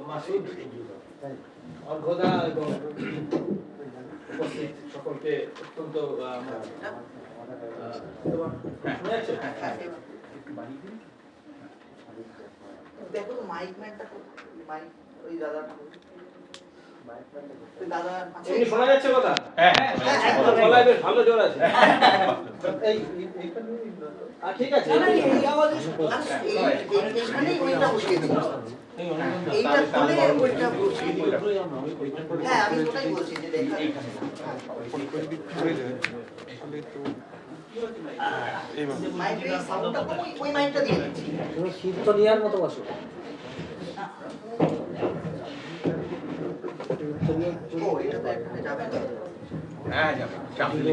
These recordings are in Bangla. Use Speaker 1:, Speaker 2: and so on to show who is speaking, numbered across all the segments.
Speaker 1: মাসুদ, অর্ঘদা এবং উপস্থিত সকলকে অত্যন্ত
Speaker 2: দেখো তো মাইক ম্যানটা মাইক ওই দাদা দাদা
Speaker 1: এমনি শোনা যাচ্ছে কথা? হ্যাঁ গলায় বেশ ভালো জোর আছে। ঠিক আছে,
Speaker 2: এই আওয়াজে এইখানেই ওইটা বসিয়ে দিই, এইটা খুলে ওইটা বসিয়ে দিই। হ্যাঁ আমি ওটাই বলছি যে দেখা মাইকের সাউন্ডটা কম, ওই মাইকটা দিয়ে দিচ্ছি।
Speaker 3: তুমি কীর্তনিয়ার মতো বসো।
Speaker 2: ও এটা তো এখানে যাবে না।
Speaker 4: হ্যাঁ যাবে, চাপলে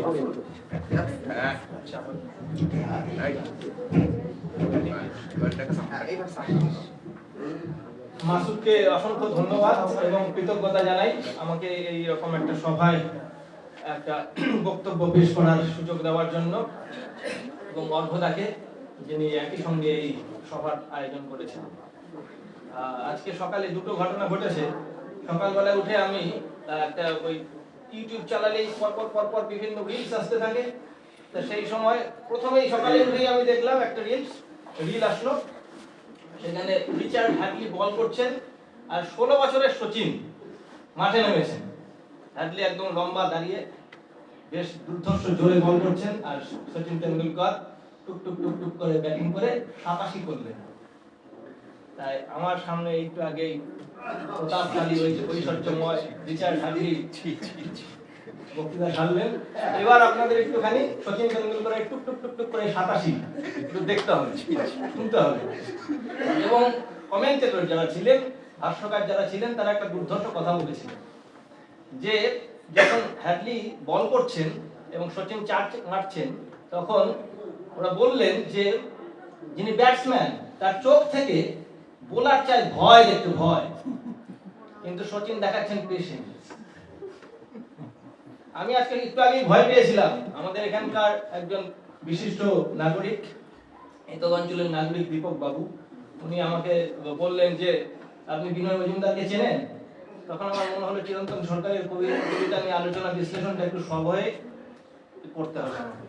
Speaker 4: হ্যাঁ
Speaker 2: এইবার
Speaker 1: মাসুদকে অসংখ্য ধন্যবাদ এবং কৃতজ্ঞতা জানাই আমাকে এই রকম একটা সভায় একটা বক্তব্য পেশ করার সুযোগ দেওয়ার জন্য, এবং অর্ঘদাকে যিনি একই সঙ্গে এই সভার আয়োজন করেছেন। আজকে সকালে দুটো ঘটনা ঘটেছে। সকালবেলায় উঠে আমি একটা ওই ইউটিউব চালালেই পরপর বিভিন্ন রিলস আসতে থাকে। তো সেই সময় প্রথমেই সকালে উঠেই আমি দেখলাম একটা রিল আসলো, সেখানে রিচার্ড হ্যাডলি বল করছেন আর 16 বছরের সচিন মাঠে নেমেছেন। হ্যাডলি একদম লম্বা দাঁড়িয়ে বেশ দুর্ধর্ষ জোরে বল করছেন, আর সচিন তেন্ডুলকর টুক টুক টুক টুক করে ব্যাটিং করে 87 করলেন। তাই আমার সামনে একটু আগেই প্রতাপশালী ঐশ্বর্যময় রিচার্ড হ্যাডলি বক্তৃতা ছাড়লেন। এবার আপনাদের একটুখানি সচিন তেন্ডুলকরের টুক টুক টুক টুক করে 87 একটু দেখতে হবে, শুনতে হবে। এবং কমেন্টেটর যারা ছিলেন, ভাষ্যকার যারা ছিলেন, তারা একটা দুর্ধর্ষ কথা বলেছিলেন যে যখন হ্যাডলি বল করছেন এবং সচিন চার মারছেন, তখন ওরা বললেন যে যিনি ব্যাটসম্যান তার চোখ থেকে বোলার চাই ভয় দেখতে, ভয়, কিন্তু সচিন দেখাচ্ছেন পেশেন্স। আমি আজকে একটু আগেই ভয় পেয়েছিলাম। আমাদের এখানকার একজন বিশিষ্ট নাগরিক, এই তো অঞ্চলের নাগরিক দীপক বাবু, উনি আমাকে বললেন যে আপনি বিনয় মজুমদারকে চেনেন? তখন আমার মনে হলো চিরন্তন সরকারের কবিতা নিয়ে আলোচনা বিশ্লেষণটা একটু সভয়ে করতে হবে আমাকে।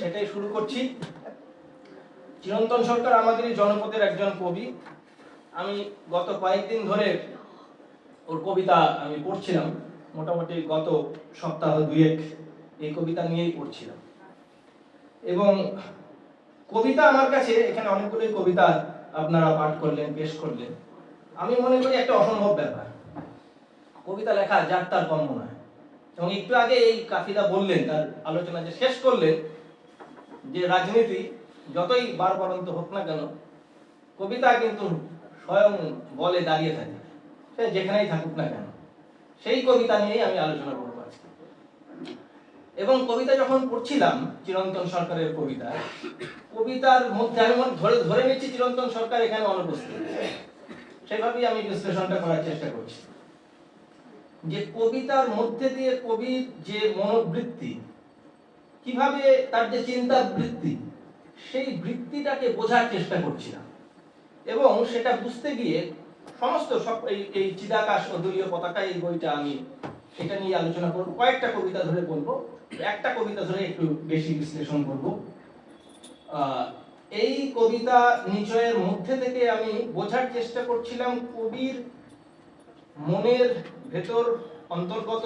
Speaker 1: সেটাই শুরু করছি। চিরন্তন সরকার আমাদেরই জনপদের একজন কবি। আমি গত কয়েকদিন ধরে ওর কবিতা আমি পড়ছিলাম, মোটামুটি গত সপ্তাহ দুয়েক এই কবিতা নিয়েই পড়ছিলাম। এবং কবিতা আমার কাছে, এখানে অনেকগুলোই কবিতা আপনারা পাঠ করলেন, পেশ করলেন। আমি মনে করি একটা অসম্ভব ব্যাপার, কবিতা লেখা যার তার কর্ম নয়। এবং একটু আগে এই কাফিদা বললেন, তার আলোচনা যে শেষ করলেন, যে রাজনীতি যতই বারবারন্ত হোক না কেন, কবিতা কিন্তু স্বয়ং বলে দাঁড়িয়ে থাকে, সে যেখানেই থাকুক না কেন। সেই কবিতা নিয়েই আমি আলোচনা করবো আজকে। এবং কবিতা যখন পড়ছিলাম, চিরন্তন সরকারের কবিতা, কবিতার মধ্যে আমি ধরে নিচ্ছি চিরন্তন সরকার এখানে অনুপস্থিত, সেভাবেই আমি বিশ্লেষণটা করার চেষ্টা করছি। যে কবিতার মধ্যে দিয়ে কবির যে মনোবৃত্তি, কিভাবে তার যে চিন্তা বৃত্তি, সেই বৃত্তিটাকে বোঝার চেষ্টা করছিলাম। এবং সেটা বুঝতে গিয়ে সমস্ত সব এই চিদাকাশ ও দলীয় পতাকা, এই বইটা আমি সেটা নিয়ে আলোচনা করব। কয়েকটা কবিতা ধরে বলবো, একটা কবিতা ধরে একটু বেশি বিশ্লেষণ করব। এই কবিতা নিচয়ের মধ্যে থেকে আমি বোঝার চেষ্টা করছিলাম কবির মনের ভেতর অন্তর্গত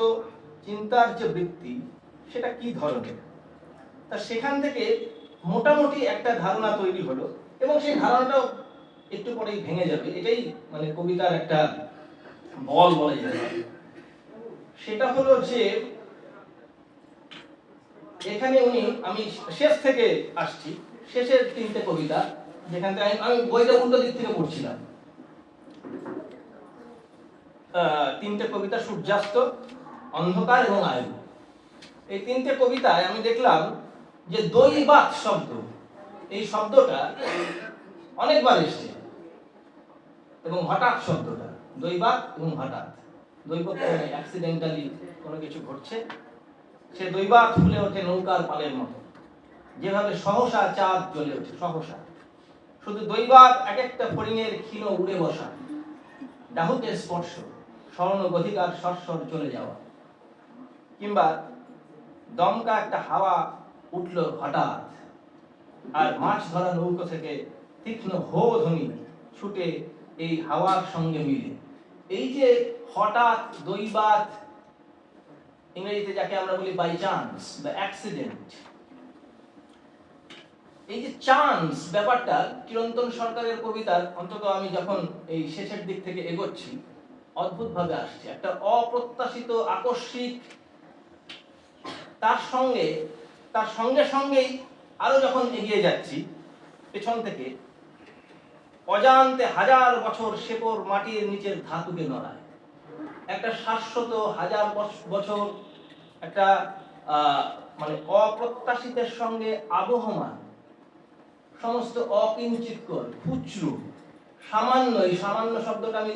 Speaker 1: চিন্তার যে বৃত্তি, সেটা কি ধরনের। তা সেখান থেকে মোটামুটি একটা ধারণা তৈরি হলো, এবং সেই ধারণাটাও একটু পরেই ভেঙে যাবে। এটাই মানে কবিতার একটা বল বলা যেতে পারে। সেটা হলো যে এখানে আমি শেষ থেকে আসছি, শেষের তিনটে কবিতা, যেখান থেকে আমি বইটা উল্টো দিক থেকে পড়ছিলাম। তিনটে কবিতা সূর্যাস্ত, অন্ধকার এবং আয়ু। এই তিনটে কবিতায় আমি দেখলাম যে দৈবাত শব্দ, এই শব্দটা অনেকবার এসছে, এবং হঠাৎ শব্দটা, দৈবাত এবং হঠাৎ। দৈবাত মানে অ্যাক্সিডেন্টালি কোনো কিছু ঘটছে, সে দৈবাত ফুলে ওঠে নৌকার পালের মতো, যেভাবে সহসা চাঁদ জ্বলে ওঠে, সহসা। শুধু দৈবাত এক একটা ফড়িংয়ের ক্ষীণ উড়ে বসা, ডাহুকের স্পর্শ, স্বর্ণ গতিকার সরসর চলে যাওয়া, কিংবা দমকা একটা হাওয়া উঠল হঠাৎ, আর মাছ ধরা নৌকো থেকে তীক্ষ্ণ হো ধ্বনি ছুটে এই হাওয়ার সঙ্গে মিলে। এই যে হঠাৎ, দৈবাৎ, ইংরেজিতে যাকে আমরা বলি বাই চান্স বা অ্যাক্সিডেন্ট, এই যে চান্স ব্যাপারটা চিরন্তন সরকারের কবিতার, অন্তত আমি যখন এই শেষের দিক থেকে এগোচ্ছি, অদ্ভুত ভাবে আসছে। একটা অপ্রত্যাশিত, আকস্মিক, তার সঙ্গে সঙ্গেই আরো যখন এগিয়ে যাচ্ছি পেছন থেকে, অজান্তে হাজার বছর শেকড় মাটির নিচের ধাতুকে নড়ায়। একটা শাশ্বত হাজার বছর, একটা মানে অপ্রত্যাশিতের সঙ্গে আবহমান, সমস্ত অকিঞ্চিতকর, খুচরো, সামান্য, এই সামান্য শব্দটা আমি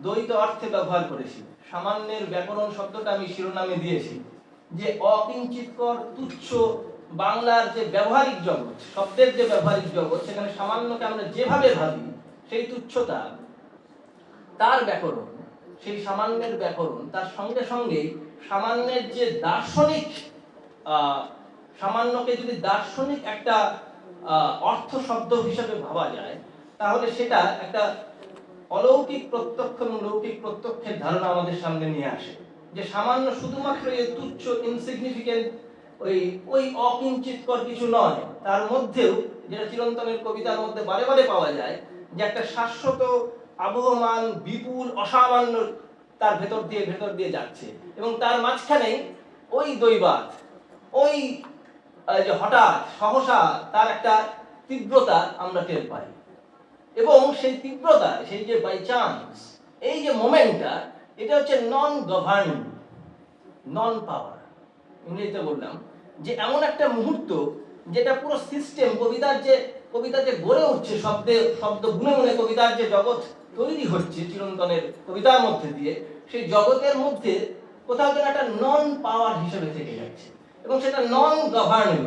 Speaker 1: দ্বৈত অর্থে ব্যবহার করেছি। সামান্যের ব্যাকরণ শব্দটা আমি শিরোনামে দিয়েছি, যে অকিঞ্চিতকর, তুচ্ছ, বাংলার যে ব্যবহারিক জগৎ, শব্দের যে ব্যবহারিক জগৎ, সেখানে সামান্যকে আমরা যেভাবে ভাবি, সেই তুচ্ছতা, তার ব্যাকরণ, সেই সামান্যের ব্যাকরণ, তার সঙ্গে সঙ্গেই সামান্যের যে দার্শনিক, সামান্যকে যদি দার্শনিক একটা অর্থ শব্দ হিসেবে ভাবা যায়, তাহলে সেটা একটা অলৌকিক প্রত্যক্ষ এবং লৌকিক প্রত্যক্ষের ধারণা আমাদের সামনে নিয়ে আসে। যে সামান্য শুধুমাত্র এই তুচ্ছ, ইনসিগনিফিকেন্ট, ওই অকিঞ্চিতকর কিছু নয়, তার মধ্যেও যেটা চিরন্তনের কবিতার মধ্যে বারে বারে পাওয়া যায়, যে একটা শাশ্বত, আবহমান, বিপুল, অসামান্য তার ভেতর দিয়ে যাচ্ছে, এবং তার মাঝখানেই ওই দৈবাত, ওই যে হঠাৎ সহসা তার একটা তীব্রতা আমরা টের পাই। এবং সেই তীব্রতা, সেই যে বাই চান্স, এই যে মোমেন্টটা, এটা হচ্ছে নন গভর্নিং, নন পাওয়ার। ইংরেজিতে বললাম যে এমন একটা মুহূর্ত যেটা পুরো সিস্টেম, কবিতা যে গড়ে উঠছে, শব্দ বুনে বুনে কবিতার যে জগৎ তৈরি হচ্ছে চিরন্তনের কবিতার মধ্যে দিয়ে, সেই জগতের মধ্যে কোথাও যেন একটা নন পাওয়ার হিসেবে থেকে যাচ্ছে, এবং সেটা নন গভর্নিং।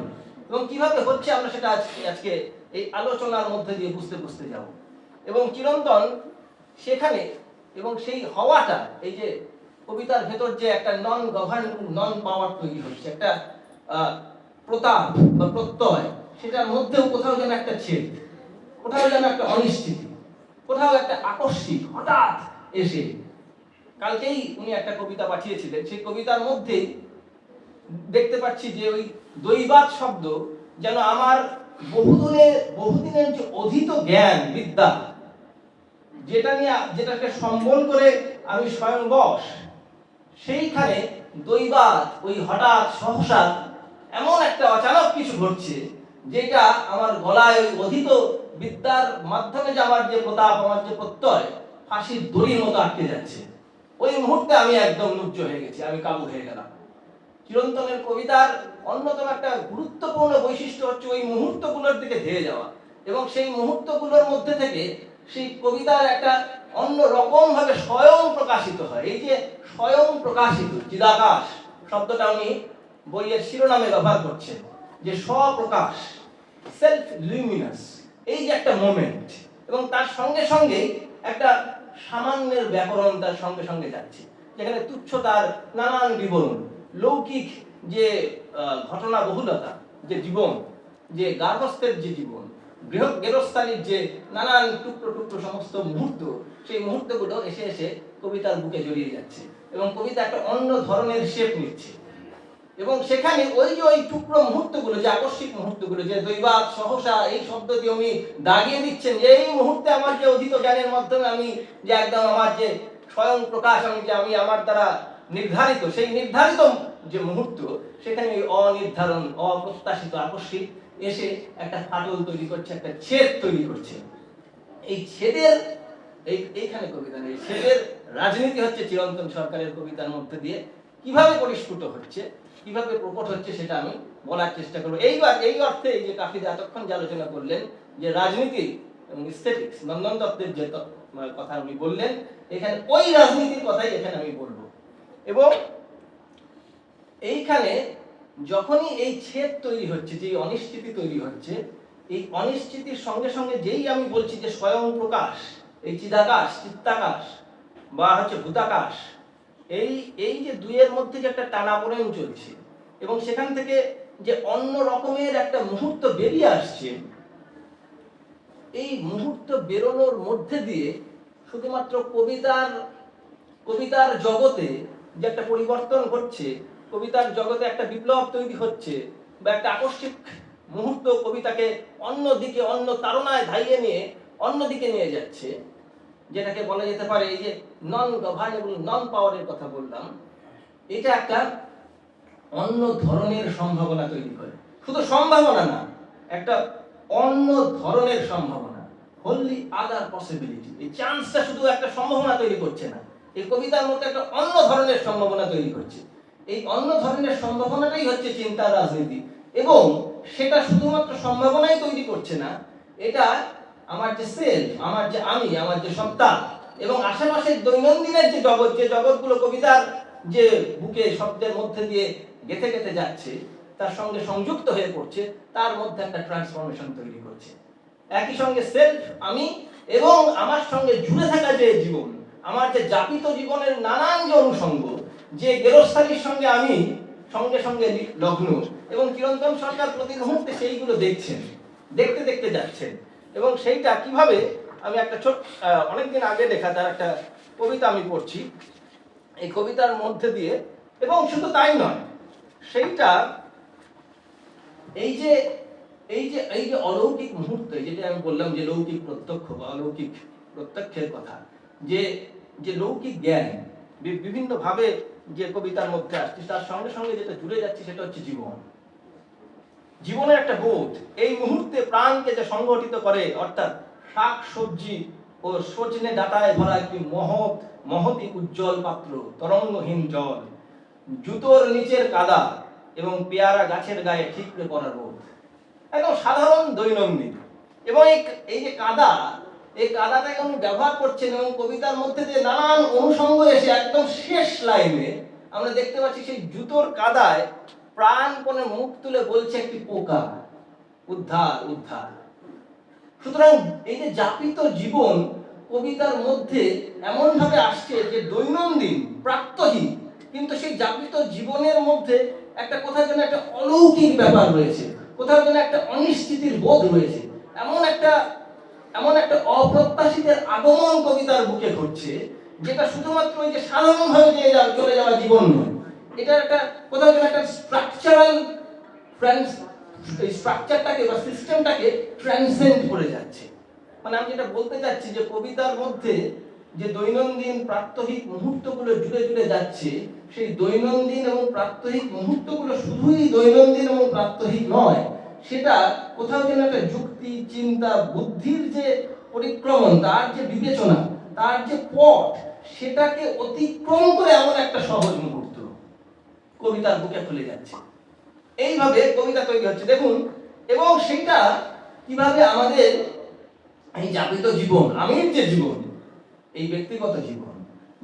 Speaker 1: এবং কিভাবে হচ্ছে আমরা সেটা আজকে এই আলোচনার মধ্যে দিয়ে বুঝতে যাব। এবং চিরন্তন সেখানে, এবং সেই হওয়াটা, এই যে কবিতার ভেতর যে একটা নন গভর্নিং, নন পাওয়ার তৈরি হচ্ছে, একটা প্রতাপ বা প্রত্যয়, সেটার মধ্যেও কোথাও যেন একটা ছেদ, কোথাও যেন একটা অনিশ্চিতি, কোথাও একটা আকস্মিক হঠাৎ এসে। কালকেই উনি একটা কবিতা পাঠিয়েছিলেন, সেই কবিতার মধ্যেই দেখতে পাচ্ছি যে ওই দৈবাত শব্দ যেন আমার বহুদিনের যে অধীত জ্ঞান, বিদ্যা, যেটাকে সম্বল করে আমি স্বয়ং বশ, সেইখানে দৈবাত, ওই হঠাৎ সহসা এমন একটা অচানক কিছু ঘটছে, যেটা আমার গলায় ওই অধীত বিদ্যার মাধ্যমে যে আমার যে প্রতাপ, আমার যে প্রত্যয়, ফাঁসির দড়ির মতো আটকে যাচ্ছে। ওই মুহূর্তে আমি একদম নুজ্জ হয়ে গেছি, আমি কাবু হয়ে গেলাম। চিরন্তনের কবিতার অন্যতম একটা গুরুত্বপূর্ণ বৈশিষ্ট্য হচ্ছে ওই মুহূর্তগুলোর দিকে ধেয়ে যাওয়া, এবং সেই মুহূর্তগুলোর মধ্যে থেকে সেই কবিতার একটা অন্য রকম ভাবে স্বয়ং প্রকাশিত হয়। এই যে স্বয়ং প্রকাশিত, চিদাকাশ শব্দটা উনি বইয়ের শিরোনামে ব্যবহার করছেন, যে স্বপ্রকাশ, সেলফ লুমিনাস, এই যে একটা মোমেন্ট, এবং তার সঙ্গে সঙ্গে একটা সামান্যের ব্যাকরণ তার সঙ্গে সঙ্গে যাচ্ছে, যেখানে তুচ্ছতার নানান বিবরণ, লৌকিক যে ঘটনা বহুলতা, যে জীবন, যে গার্হস্থ্যের যে জীবন, গৃহস্থালির যে নানান টুকরো সমস্ত মুহূর্ত, সেই মুহূর্তগুলো এসে এসে কবিতার বুকে জড়িয়ে যাচ্ছে, এবং কবিতা একটা অন্য ধরনের শেপ নিচ্ছে। এবং সেখানে ওই যে ওই টুকরো মুহূর্তগুলো, যে আকস্মিক মুহূর্তগুলো, যে দৈবাত, সহসা, এই শব্দ দিয়ে উনি দাগিয়ে দিচ্ছেন যে এই মুহূর্তে আমার যে অধীত জ্ঞানের মাধ্যমে আমি যে একদম আমার যে স্বয়ং প্রকাশ, আমি আমার দ্বারা নির্ধারিত, সেই নির্ধারিত যে মুহূর্ত, সেখানে ওই অনির্ধারণ, অপ্রত্যাশিত, আকস্মিক এসে একটা ফাটল তৈরি করছে, একটা ছেদ তৈরি করছে। এই ছেদের এইখানে কবিতা নেই, ছেদের রাজনীতি হচ্ছে চিরন্তন সরকারের কবিতার মধ্যে দিয়ে কিভাবে পরিস্ফুট হচ্ছে, কিভাবে প্রকট হচ্ছে, সেটা আমি বলার চেষ্টা করবো। এই অর্থে এই যে কাফিদা এতক্ষণ যে আলোচনা করলেন, যে রাজনীতি এবং স্থেটিক্স, নন্দন দত্তের যে কথা উনি বললেন, এখানে ওই রাজনীতির কথাই এখানে আমি বলবো। এবং এইখানে যখনই এই ছেদ তৈরি হচ্ছে, যে অনিশ্চিতি তৈরি হচ্ছে, এই অনিশ্চিতির সঙ্গে সঙ্গে যেই আমি বলছি যে স্বয়ং প্রকাশ, এই চিদাকাশ, চিত্তাকাশ, বা হচ্ছে ভূতাকাশ, এই এই যে দুইয়ের মধ্যে যে একটা টানাপোড়েন চলছে এবং সেখান থেকে যে অন্য রকমের একটা মুহূর্ত বেরিয়ে আসছে, এই মুহূর্ত বেরোনোর মধ্যে দিয়ে শুধুমাত্র কবিতার জগতে যে একটা পরিবর্তন ঘটছে, কবিতার জগতে একটা বিপ্লব তৈরি হচ্ছে বা একটা আকস্মিক মুহূর্ত কবিতাকে অন্যদিকে, অন্য তাড়নায় ধাইয়ে নিয়ে অন্যদিকে নিয়ে যাচ্ছে, যেটাকে বলা যেতে পারে এই যে নন গভর্নেবল, নন পাওয়ারের কথা বললাম, এটা একটা অন্য ধরনের সম্ভাবনা তৈরি করে। শুধু সম্ভাবনা না, একটা অন্য ধরনের সম্ভাবনা, হোললি আদার পসিবিলিটি। এই চান্সটা শুধু একটা সম্ভাবনা তৈরি করছে না, এই কবিতার মধ্যে একটা অন্য ধরনের সম্ভাবনা তৈরি করছে। এই অন্য ধরনের সম্ভাবনাটাই হচ্ছে চিন্তার রাজনীতি, এবং সেটা শুধুমাত্র সম্ভাবনাই তৈরি করছে না, এটা আমার যে সেলফ, আমার যে আমি, আমার যে সত্তা এবং আশেপাশের দৈনন্দিনের যে জগৎ, যে জগৎগুলো কবিতার যে বুকে শব্দের মধ্যে দিয়ে গেঁথে গেঁথে যাচ্ছে, তার সঙ্গে সংযুক্ত হয়ে পড়ছে, তার মধ্যে একটা ট্রান্সফরমেশন তৈরি করছে। একই সঙ্গে সেলফ, আমি, এবং আমার সঙ্গে জুড়ে থাকা যে জীবন, আমার যে যাপিত জীবনের নানান যে অনুষঙ্গ, যে গেরস্থালির সঙ্গে আমি সঙ্গে সঙ্গে লগ্ন, এবং চিরন্তন সরকার প্রতি মুহূর্তে সেইগুলো দেখছেন, দেখতে দেখতে যাচ্ছেন। এবং সেইটা কিভাবে, আমি একটা অনেকদিন আগে লেখা তার একটা কবিতা আমি পড়ছি, এই কবিতার মধ্যে দিয়ে, এবং শুধু তাই নয়, সেইটা এই যে অলৌকিক মুহূর্ত, যেটা আমি বললাম যে লৌকিক প্রত্যক্ষ বা অলৌকিক প্রত্যক্ষের কথা, যে লৌকিক জ্ঞান বিভিন্ন ভাবে যে কবিতার মধ্যে আসছে, তার সঙ্গে সঙ্গে যেটা জুড়ে যাচ্ছে সেটা হচ্ছে জীবনের একটা বোধ। এই মুহূর্তে প্রাণকে যে সংগঠিত করে, অর্থাৎ শাক সবজি ও সজনে ডাটায় ভরা একটি মহতি উজ্জ্বল পাত্র, তরঙ্গহীন জল, জুতোর নিচের কাদা এবং পেয়ারা গাছের গায়ে ঠিকরে পড়ার বোধ। একদম সাধারণ দৈনন্দিন। এবং এই যে কাদা, এই কাদাটাকে উনি ব্যবহার করছেন, এবং কবিতার মধ্যে যে নানান অনুষঙ্গ এসে একদম শেষ লাইনে আমরা দেখতে পাচ্ছি সেই জুতোর কাদায় প্রাণপণে মুখ তুলে বলছে একটি পোকা, উদ্ধার উদ্ধার। সুতরাং এই যে যাপিত জীবন কবিতার মধ্যে এমন ভাবে আসছে যে দৈনন্দিন প্রাত্যহিক, কিন্তু সেই যাপিত জীবনের মধ্যে একটা কোথাও যেন একটা অলৌকিক ব্যাপার রয়েছে, কোথাও যেন একটা অনিশ্চিতির বোধ রয়েছে, এমন একটা অপ্রত্যাশিতের আগমন কবিতার বুকে ঘটছে, যেটা শুধুমাত্র ওই যে সাধারণভাবে চলে যাওয়া জীবন নয়, এটা একটা কোথাও যেন একটা স্ট্রাকচারটাকে বা সিস্টেমটাকে ট্রান্সেন্ড করে যাচ্ছে। মানে আমি যেটা বলতে চাচ্ছি যে কবিতার মধ্যে যে দৈনন্দিন প্রাত্যহিক মুহূর্তগুলো জুড়ে জুড়ে যাচ্ছে, সেই দৈনন্দিন এবং প্রাত্যহিক মুহূর্তগুলো শুধুই দৈনন্দিন এবং প্রাত্যহিক নয়, সেটা কোথাও যেন একটা যুক্তি, চিন্তা, বুদ্ধির যে পরিক্রমণ, তার যে বিবেচনা, তার যে পথ, সেটাকে অতিক্রম করে এমন একটা সহজ মুহূর্ত কবিতার বুকে খুলে যাচ্ছে। এইভাবে কবিতা তৈরি হচ্ছে দেখুন। এবং সেটা কিভাবে আমাদের এই যাপিত জীবন, আমির যে জীবন, এই ব্যক্তিগত জীবন,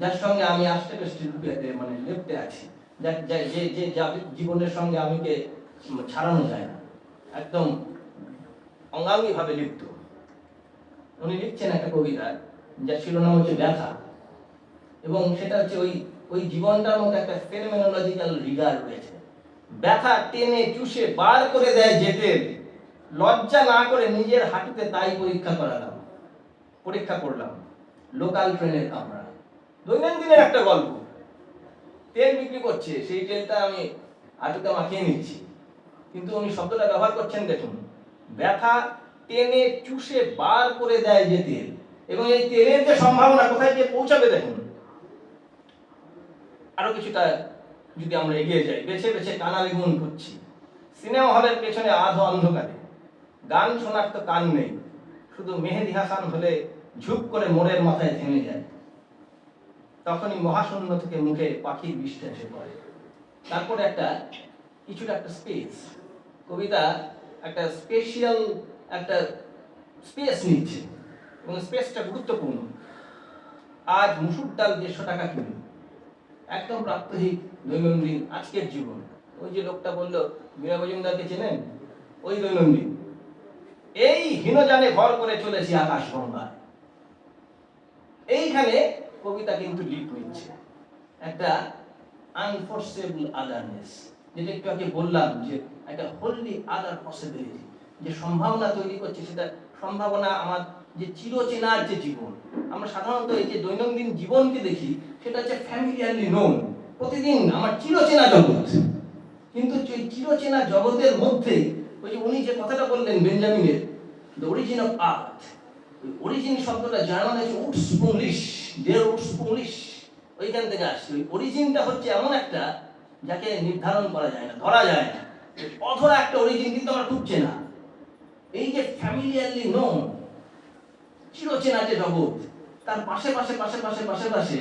Speaker 1: যার সঙ্গে আমি আষ্টে পৃষ্ঠে মানে লেপ্টে আছি, যে জীবনের সঙ্গে আমিকে ছাড়ানো যায় না, একদম অঙ্গাঙ্গী ভাবে লিপ্ত। উনি লিখছেন একটা কবিতা যার শিরোনাম হচ্ছে ব্যথা, এবং সেটা হচ্ছে ওই জীবনটার মধ্যে একটা ফেনোমেনোলজিক্যাল রিগার রয়েছে। ব্যথা টেনে চুষে বার করে দেয় যেতের, লজ্জা না করে নিজের হাঁটুতে তাই পরীক্ষা করলাম লোকাল ট্রেনের কামরা। দৈনন্দিনের একটা গল্প, তেল বিক্রি করছে, সেই তেলটা আমি হাঁটুতে মাখিয়ে নিচ্ছি, কিন্তু উনি শব্দটা ব্যবহার করছেন দেখুন, ব্যথা টেনে চুষে বার করে দেয় যে তেল, এবং এই তেলের যে সম্ভাবনা কোথায় গিয়ে পৌঁছাবে দেখুন। আরো কিছুটা যদি আমরা এগিয়ে যাই, বেছে বেছে কানালি গুণ করছি, সিনেমা হলের পেছনে আধো অন্ধকারে, গান শোনার তো কান নেই, শুধু মেহেদি হাসান হলে ঝুপ করে মোড়ের মাথায় থেমে যায়, তখনই মহাশূন্য থেকে মুখে পাখির বৃষ্টি এসে পড়ে। তারপরে কিছুটা একটা স্পেস, কবিতা একটা স্পেশিয়াল একটা স্পেস নিচ্ছে, এবং স্পেসটা গুরুত্বপূর্ণ। আজ মুসুর ডাল 150 টাকা কিলো, একদম প্রাত্যহিক দৈনন্দিন আজকের জীবন। ওই যে লোকটা বললো মীরা মজুমদারকে চেনেন, ওই দৈনন্দিন। এই হীনযানে ভর করে চলেছি আকাশ গঙ্গায়। এইখানে কবিতা কিন্তু লিপ নিচ্ছে একটা আনফোর্সেবল আদারনেস, যেটা একটু আগে বললাম যে একটা হোললি আদার পসিবিলিটি, যে সম্ভাবনা তৈরি করছে, সেটা সম্ভাবনা আমার যে চিরচেনার যে জীবন, আমরা সাধারণত এই যে দৈনন্দিন জীবনকে দেখি সেটা হচ্ছে ফ্যামিলিয়ারলি নোন, প্রতিদিন আমার চিরচেনা জগৎ, কিন্তু এই চিরচেনা জগতের মধ্যে ওই যে উনি যে কথাটা বললেন বেঞ্জামিনের, the origin of earth, origin শব্দটা জার্মান আছে উটসপ্রুংলিশ, দের উটসপ্রুংলিশ, ওইখান থেকে আসছে। ওই অরিজিনটা হচ্ছে এমন একটা যাকে নির্ধারণ করা যায় না, ধরা যায় না, অধরা একটা অরিজিন, কিন্তু আমরা খুব চেনা। এই যে ফ্যামিলিয়ারলি নোন, চিরচেনা যে জগৎ, তার পাশে পাশে পাশে পাশে পাশে পাশে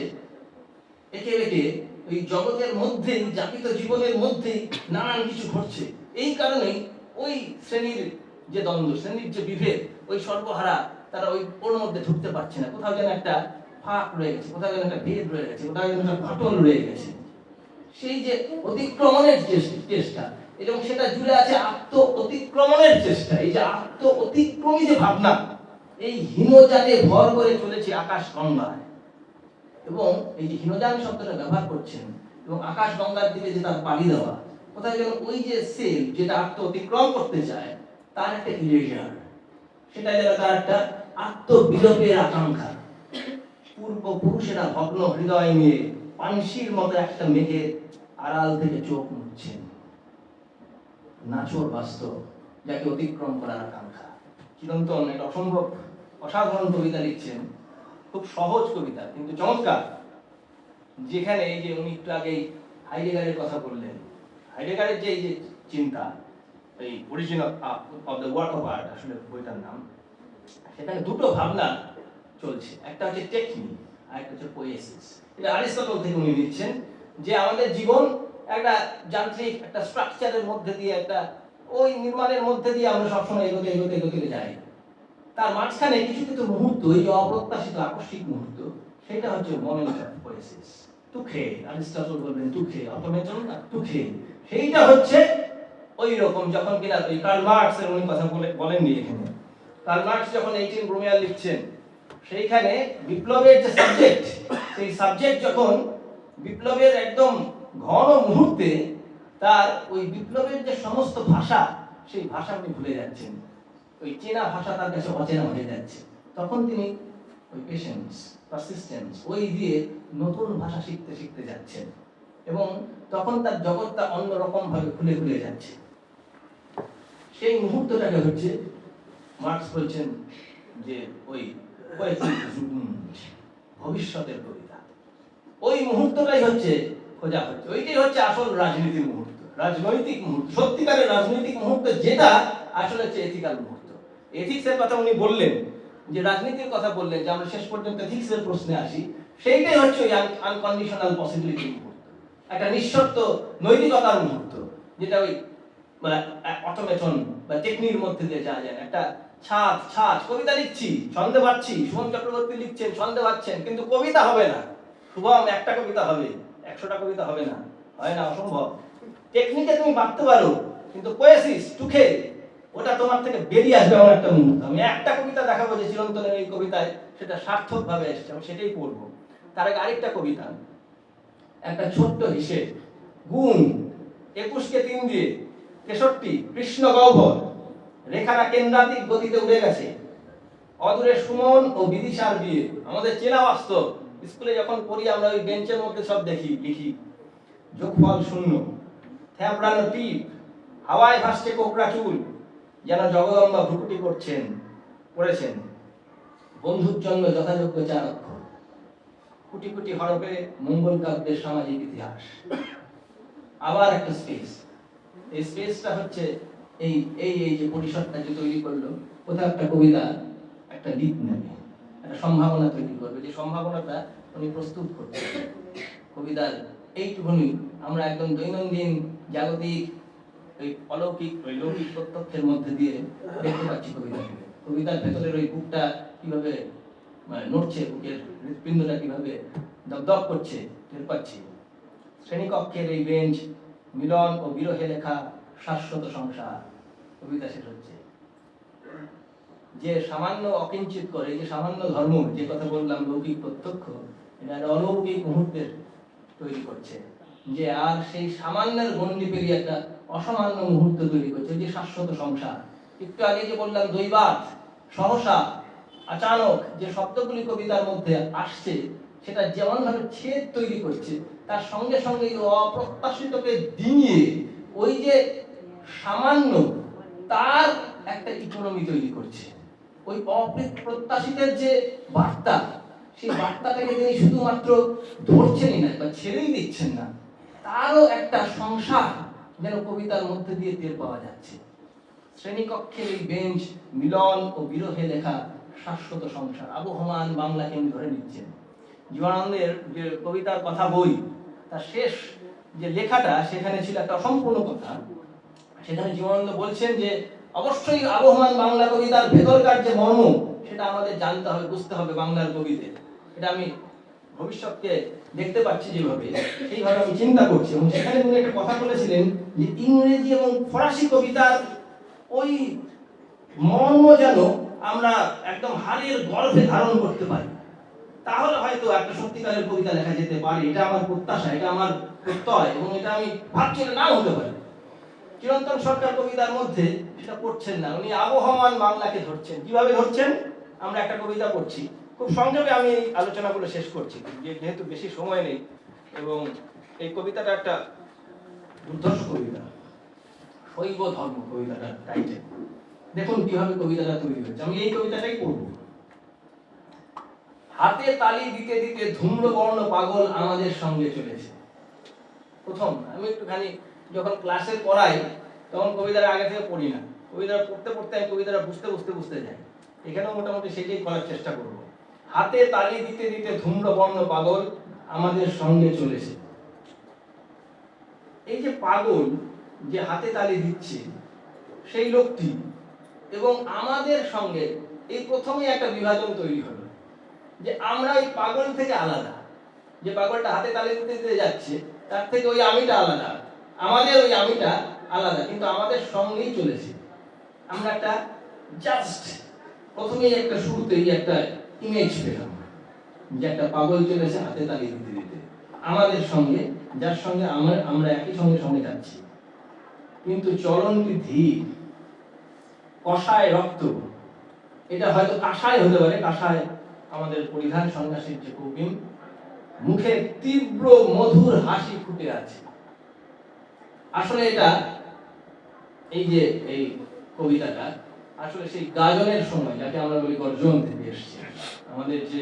Speaker 1: একে একে ওই জগতের মধ্যে, জাগিত জীবনের মধ্যে নানান কিছু ঘটছে। এই কারণেই ওই শ্রেণীর যে দ্বন্দ্ব, শ্রেণীর যে বিভেদ, ওই সর্বহারা তারা ওর মধ্যে ঢুকতে পারছে না, কোথাও যেন একটা ফাঁক রয়ে গেছে, কোথাও যেন একটা ভেদ রয়ে গেছে, কোথাও যেন একটা ফাটল রয়ে গেছে। সেই যে অতিক্রমণের চেষ্টা, এবং সেটা জুড়ে আছে আত্ম অতিক্রমণের চেষ্টা। এই যে আত্ম অতিক্রমী যে ভাবনা, এই হীনযানে ভর করে চলেছে আকাশ গঙ্গায়, এবং এই যে হীনযান শব্দটা ব্যবহার করছেন, এবং আকাশ গঙ্গার দিকে যে তার পাড়ি দেওয়া, কোথায় যেন ওই যে সেল যেটা আত্ম অতিক্রম করতে চায় তার একটা ইরেজার, সেটা যেন তার একটা আত্মবিলোপের আকাঙ্ক্ষা। পূর্বপুরুষেরা ভগ্ন হৃদয় নিয়ে পানসির মতো একটা মেঘের আড়াল থেকে চোখ মুছছেন, নাছোড় বাস্তব যাকে অতিক্রম করার আকাঙ্ক্ষা। চিরন্তন একটা অসম্ভব অসাধারণ কবিতা লিখছেন, খুব সহজ কবিতা কিন্তু চমৎকার, যেখানে এই যে উনি একটু আগেই হাইডেগারের কথা বললেন, হাইডেগারের যে এই যে চিন্তা, এই origin of the work of art আসলে বইটার নাম, সেখানে দুটো ভাবনা চলছে, একটা হচ্ছে টেকনিক আর একটা হচ্ছে পোয়েসিস। এটা অ্যারিস্টটল থেকে উনি নিচ্ছেন, যে আমাদের জীবন একটা যান্ত্রিক একটা স্ট্রাকচারের মধ্যে দিয়ে, একটা ওই নির্মাণের মধ্যে দিয়ে আমরা সবসময় এগোতে এগোতে এগোতে যাই, তার মাঝখানে কিছু কিছু মুহূর্ত, এই যে অপ্রত্যাশিত আকস্মিক মুহূর্ত, সেটা হচ্ছে মোমেন্ট অফ পোয়েসিস। তুখে, অ্যারিস্টটল বলবেন তুখে, অটোমেটন না তুখে, সেইটা হচ্ছে ওই রকম যখন কিনা ওই কার্ল মার্কসের উনি কথা বলেননি এখানে। কার্ল মার্কস যখন 18 ব্রোমিয়ার লিখছেন, সেইখানে বিপ্লবের যে সাবজেক্ট, সেই সাবজেক্ট যখন বিপ্লবের একদম ঘন মুহূর্তে তার ওই বিপ্লবের যে সমস্ত ভাষা, সেই ভাষা উনি ভুলে যাচ্ছেন, ওই চেনা ভাষা তার কাছে অচেনা হয়ে যাচ্ছে, তখন তিনি ওই পেশেন্স, পারসিস্টেন্স, ওই দিয়ে নতুন ভাষা শিখতে শিখতে যাচ্ছেন, এবং তখন তার জগৎটা অন্যরকম ভাবে খুলে খুলে যাচ্ছে। সেই মুহূর্তটাকে হচ্ছে মার্কস বলছেন যে ওই ভবিষ্যতের কবিতা, ওই মুহূর্তটাই হচ্ছে খোঁজা হচ্ছে, ওইটাই হচ্ছে আসল রাজনীতির মুহূর্ত, রাজনৈতিক মুহূর্ত, সত্যিকারের রাজনৈতিক মুহূর্ত, যেটা আসলে হচ্ছে এথিক্যাল মুহূর্ত। এথিক্সের কথা উনি বললেন, যে রাজনীতির কথা বললেন, যে আমরা শেষ পর্যন্ত এথিক্সের প্রশ্নে আসি, সেইটাই হচ্ছে ওই আনকন্ডিশনাল পসিবিলিটি মুহূর্ত, একটা নিঃশর্ত নৈতিকতার মুহূর্ত, যেটা ওই অটোমেটন বা টেকনির মধ্যে দিয়ে যাওয়া যায়। একটা ছাদ ছাদ কবিতা লিখছি, ছন্দে পাচ্ছি, সুমন চক্রবর্তী লিখছেন, ছন্দে পাচ্ছেন, কিন্তু কবিতা হবে না। শুভম একটা কবিতা হবে, 100টা কবিতা হবে না, হয় না, অসম্ভব। টেকনিকে তুমি ভাবতে পারো, কিন্তু পোয়েসিস টুকে, ওটা তোমার থেকে বেরিয়ে আসবে এমন একটা মুহূর্ত। আমি একটা কবিতা দেখাবো যে চিরন্তনের এই কবিতায় সেটা সার্থক ভাবে এসেছে, আমি সেটাই পড়বো। তার আগে আরেকটা কবিতা, একটা ছোট্ট হিসেব, গুণ 21কে 3 দিয়ে 63, কৃষ্ণ গহ্বর, রেখাটা কেন্দ্রাতিক গতিতে উড়ে গেছে, অদূরে সুমন ও বিদিশার বিয়ে, আমাদের চেনা বাস্তব, স্কুলে যখন পড়ি আমরা ওই বেঞ্চের মধ্যে সব দেখি, লিখি, যোগফল শূন্য, থ্যাবড়ানো টিপ, হাওয়ায় ভাসছে কোকড়া চুল, যেন জগদম্বা ভ্রুকুটি করছেন পড়েছেন, বন্ধুর জন্য যথাযোগ্য 4 অক্ষর, কোটি কোটি হরফে মঙ্গল কাব্যের সামাজিক ইতিহাস। আবার একটা স্পেস, এই স্পেসটা হচ্ছে এই এই এই যে পরিসরটা যে তৈরি করলো, কোথাও একটা কবিতা একটা লিপ নেবে, একটা সম্ভাবনা তৈরি করবে, যে সম্ভাবনাটা উনি প্রস্তুত করছেন। কবিতার এইটুকুনি আমরা একদম দৈনন্দিন জাগতিক ওই অলৌকিক ওই লৌকিক প্রত্যক্ষের মধ্যে দিয়ে দেখতে পাচ্ছি কবিতাকে। কবিতার ভেতরের ওই বুকটা কিভাবে নড়ছে, বুকের হৃৎপিণ্ডটা কিভাবে দপদপ করছে টের পাচ্ছি। শ্রেণীকক্ষের এই বেঞ্চ, মিলন ও বিরহে লেখা শাশ্বত সংসার, কবিতা শেষ হচ্ছে। যে সামান্য অকিঞ্চিত করে, যে সামান্য ধর্ম, যে কথা বললাম লৌকিক প্রত্যক্ষ, এটা একটা অলৌকিক মুহূর্তের তৈরি করছে, যে আর সেই সামান্যের গণ্ডি পেরিয়ে একটা অসামান্য মুহূর্ত তৈরি করছে, যে শাশ্বত সংসার। একটু আগে যে বললাম দৈবাত, সহসা, আচানক যে শব্দগুলি কবিতার মধ্যে আসছে, সেটা যেমন ভাবে ছেদ তৈরি করছে, তার সঙ্গে সঙ্গে এই অপ্রত্যাশিতকে ডিঙিয়ে ওই যে সামান্য তার একটা ইকোনমি তৈরি করছে। ওই অপ্রত্যাশিতের যে বার্তা, সেই বার্তাটাকে তিনি শুধুমাত্র ধরছেনই না বা ছেড়েই দিচ্ছেন না, তারও একটা সংসার যেন কবিতার মধ্যে দিয়ে টের পাওয়া যাচ্ছে। শ্রেণীকক্ষের এই বেঞ্চ, মিলন ও বিরহে লেখা শাশ্বত সংসার, আবহমান বাংলাকে উনি ধরে নিচ্ছেন। জীবনানন্দের যে কবিতার কথা বই, তার শেষ যে লেখাটা, সেখানে ছিল একটা অসম্পূর্ণ কথা। সেখানে জীবনানন্দ বলছেন যে অবশ্যই আবহমান বাংলা কবিতার ভেতরকার যে মর্ম, সেটা আমাদের জানতে হবে, বুঝতে হবে বাংলার কবিতে। এটা আমি ভবিষ্যৎকে দেখতে পাচ্ছি যেভাবে, সেইভাবে আমি চিন্তা করছি। এবং সেখানে উনি একটা কথা বলেছিলেন যে ইংরেজি এবং ফরাসি কবিতার ওই মর্ম যেন আমরা একদম হাড়ের গর্ভে ধারণ করতে পারি, তাহলে হয়তো একটা সত্যিকারের কবিতা লেখা যেতে পারে। এটা আমার প্রত্যাশা, এটা আমার প্রত্যয়, এবং এটা আমি ভাবছি এটা নাও হতে পারে। চিরন্তন সরকার কবিতার মধ্যে সেটা পড়ছেন না, উনি আবহমান বাংলাকে ধরছেন। কিভাবে ধরছেন? আমরা একটা কবিতা পড়ছি, খুব সংক্ষেপে আমি এই আলোচনাগুলো শেষ করছি, যেহেতু বেশি সময় নেই। এবং এই কবিতাটা একটা দুর্ধর্ষ কবিতা, শৈব ধর্ম কবিতাটার টাইটেল। দেখুন কিভাবে কবিতাটা তৈরি হচ্ছে, আমি এই কবিতাটাই পড়ব। হাতে তালি দিতে দিতে ধূম্রবর্ণ পাগল আমাদের সঙ্গে চলেছে। প্রথম আমি একটুখানি যখন ক্লাসে পড়াই, তখন কবিতাটা আগে থেকে পড়ি না, কবিতাটা পড়তে পড়তে আমি কবিতাটা বুঝতে যাই। এখানেও মোটামুটি সেটাই করার চেষ্টা করব। হাতে তালি দিতে দিতে ধূম্রবর্ণ পাগল আমাদের সঙ্গে চলেছে। এই যে পাগল যে হাতে তালি দিচ্ছে, সেই লোকটি এবং আমাদের সঙ্গে, এই প্রথমেই একটা বিভাজন তৈরি হলো, যে আমরা এই পাগল থেকে আলাদা। যে পাগলটা হাতে তালি দিতে দিতে যাচ্ছে, তার থেকে ওই আমিটা আলাদা, আমাদের ওই আমিটা আলাদা, কিন্তু আমাদের সঙ্গেই চলেছে। আমরা একটা জাস্ট প্রথমেই একটা শুরুতেই একটা ইমেজ পেলাম, যে একটা পাগল চলেছে হাতে তালি দিতে দিতে আমাদের সঙ্গে, যার সঙ্গে আমরা একই সঙ্গে যাচ্ছি। কিন্তু চলনটি ধীর, কষায় রক্ত। এটা হয়তো কাঁসায় হতে পারে, কাঁসায় আমাদের পরিধান সন্ন্যাসীর যে কবিম, মুখে তীব্র মধুর হাসি ফুটে আছে। আসলে এটা এই যে এই কবিতাটা আসলে সেই গাজনের সময়, যাকে আমরা বলি গর্জন থেকে এসছে। আমাদের যে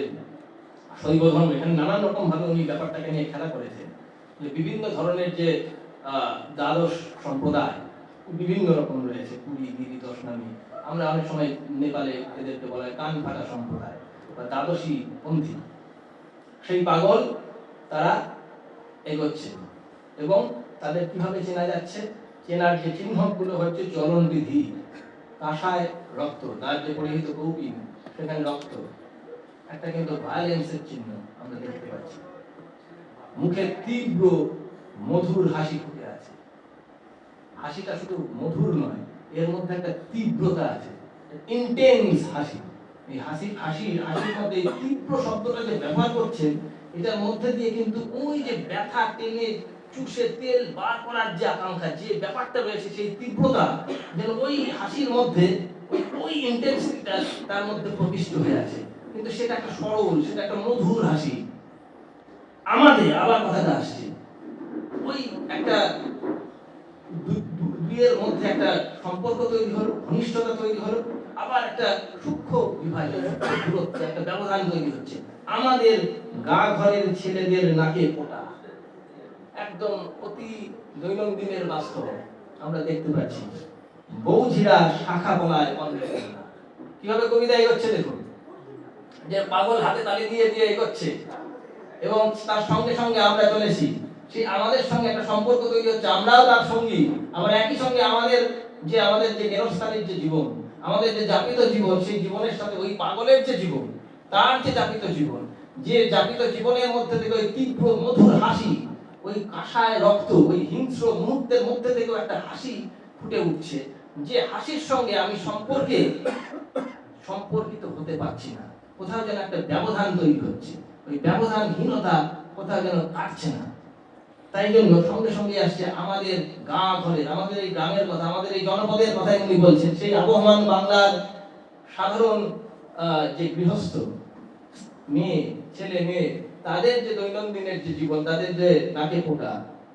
Speaker 1: শৈব ধর্ম, এখানে নানান রকম ভাবে উনি ব্যাপারটাকে নিয়ে খেলা করেছেন, যে বিভিন্ন ধরনের যে দ্বাদশ সম্প্রদায় বিভিন্ন রকম রয়েছে, পুরী গিরি দশনামী, আমরা অনেক সময় নেপালে এদেরকে বলা হয় কান ফাটা সম্প্রদায় বা দ্বাদশী পন্থী। সেই পাগল তারা এগোচ্ছে, এবং তাদের কিভাবে চেনা যাচ্ছে? চেনার যে চিহ্নগুলো হচ্ছে চলন বিধি, কাঁসায় রক্ত, তার যে পরিহিত কৌপিন সেখানে রক্ত, একটা কিন্তু ভায়োলেন্সের চিহ্ন আমরা দেখতে পাচ্ছি। মুখে তীব্র মধুর হাসি ফুটে আছে। হাসিটা শুধু মধুর নয়, এর মধ্যে একটা তীব্রতা আছে, ইন্টেন্স হাসি। এই হাসির মধ্যে এই তীব্র শব্দটা যে ব্যবহার করছেন, এটার মধ্যে দিয়ে কিন্তু ওই যে ব্যথা টেনে চুষে তেল বার করার যে আকাঙ্ক্ষা, যে ব্যাপারটা রয়েছে, সেই তীব্রতা যেন ওই হাসির মধ্যে ওই ইন্টেন্সিটিটা তার মধ্যে প্রবিষ্ট হয়ে আছে। কিন্তু সেটা একটা সরল, সেটা একটা মধুর হাসি। আমাদের আবার কথাটা আসছে, ওই একটা দুইয়ের মধ্যে একটা সম্পর্ক তৈরি হলো, ঘনিষ্ঠতা তৈরি হলো, আবার একটা সূক্ষ্ম বিভাজন, দূরত্ব, একটা ব্যবধান তৈরি হচ্ছে। আমাদের গা ঘরের ছেলেদের নাকে পোটা, একদম অতি দৈনন্দিনের বাস্তব আমরা দেখতে পাচ্ছি। বৌঝিরা শাখা বলায় কিভাবে কবিতা এগোচ্ছে দেখুন, যে পাগল হাতে তালি দিয়ে দিয়ে এগোচ্ছে, এবং তার সঙ্গে সঙ্গে আমরা চলেছি। সেই আমাদের সঙ্গে একটা সম্পর্ক তৈরি হচ্ছে, আমরাও তার সঙ্গী। আমরা একই সঙ্গে আমাদের যে গেরস্থানির যে জীবন, আমাদের যে যাপিত জীবন, সেই জীবনের সাথে ওই পাগলের যে জীবন, তার যে যাপিত জীবন, যে যাপিত জীবনের মধ্যে থেকে ওই তীব্র মধুর হাসি, ওই কাঁসায় রক্ত, ওই হিংস্র মুহূর্তের মধ্যে থেকেও একটা হাসি ফুটে উঠছে, যে হাসির সঙ্গে আমি সম্পর্কিত হতে পারছি না। কোথাও যেন একটা ব্যবধান তৈরি হচ্ছে। ওই ব্যবধানহীনতা কোথাও যেন কাটছে না। তাই জন্য সঙ্গে সঙ্গে আসছে আমাদের গাঁ ঘরের, আমাদের এই গ্রামের কথা, আমাদের এই জনপদের কথাই উনি বলছেন। সেই আবহমান বাংলার সাধারণ যে গৃহস্থ মেয়ে, ছেলে মেয়ে, তাদের যে দৈনন্দিনের যে জীবন, তাদের যে নাকে ফোঁটা,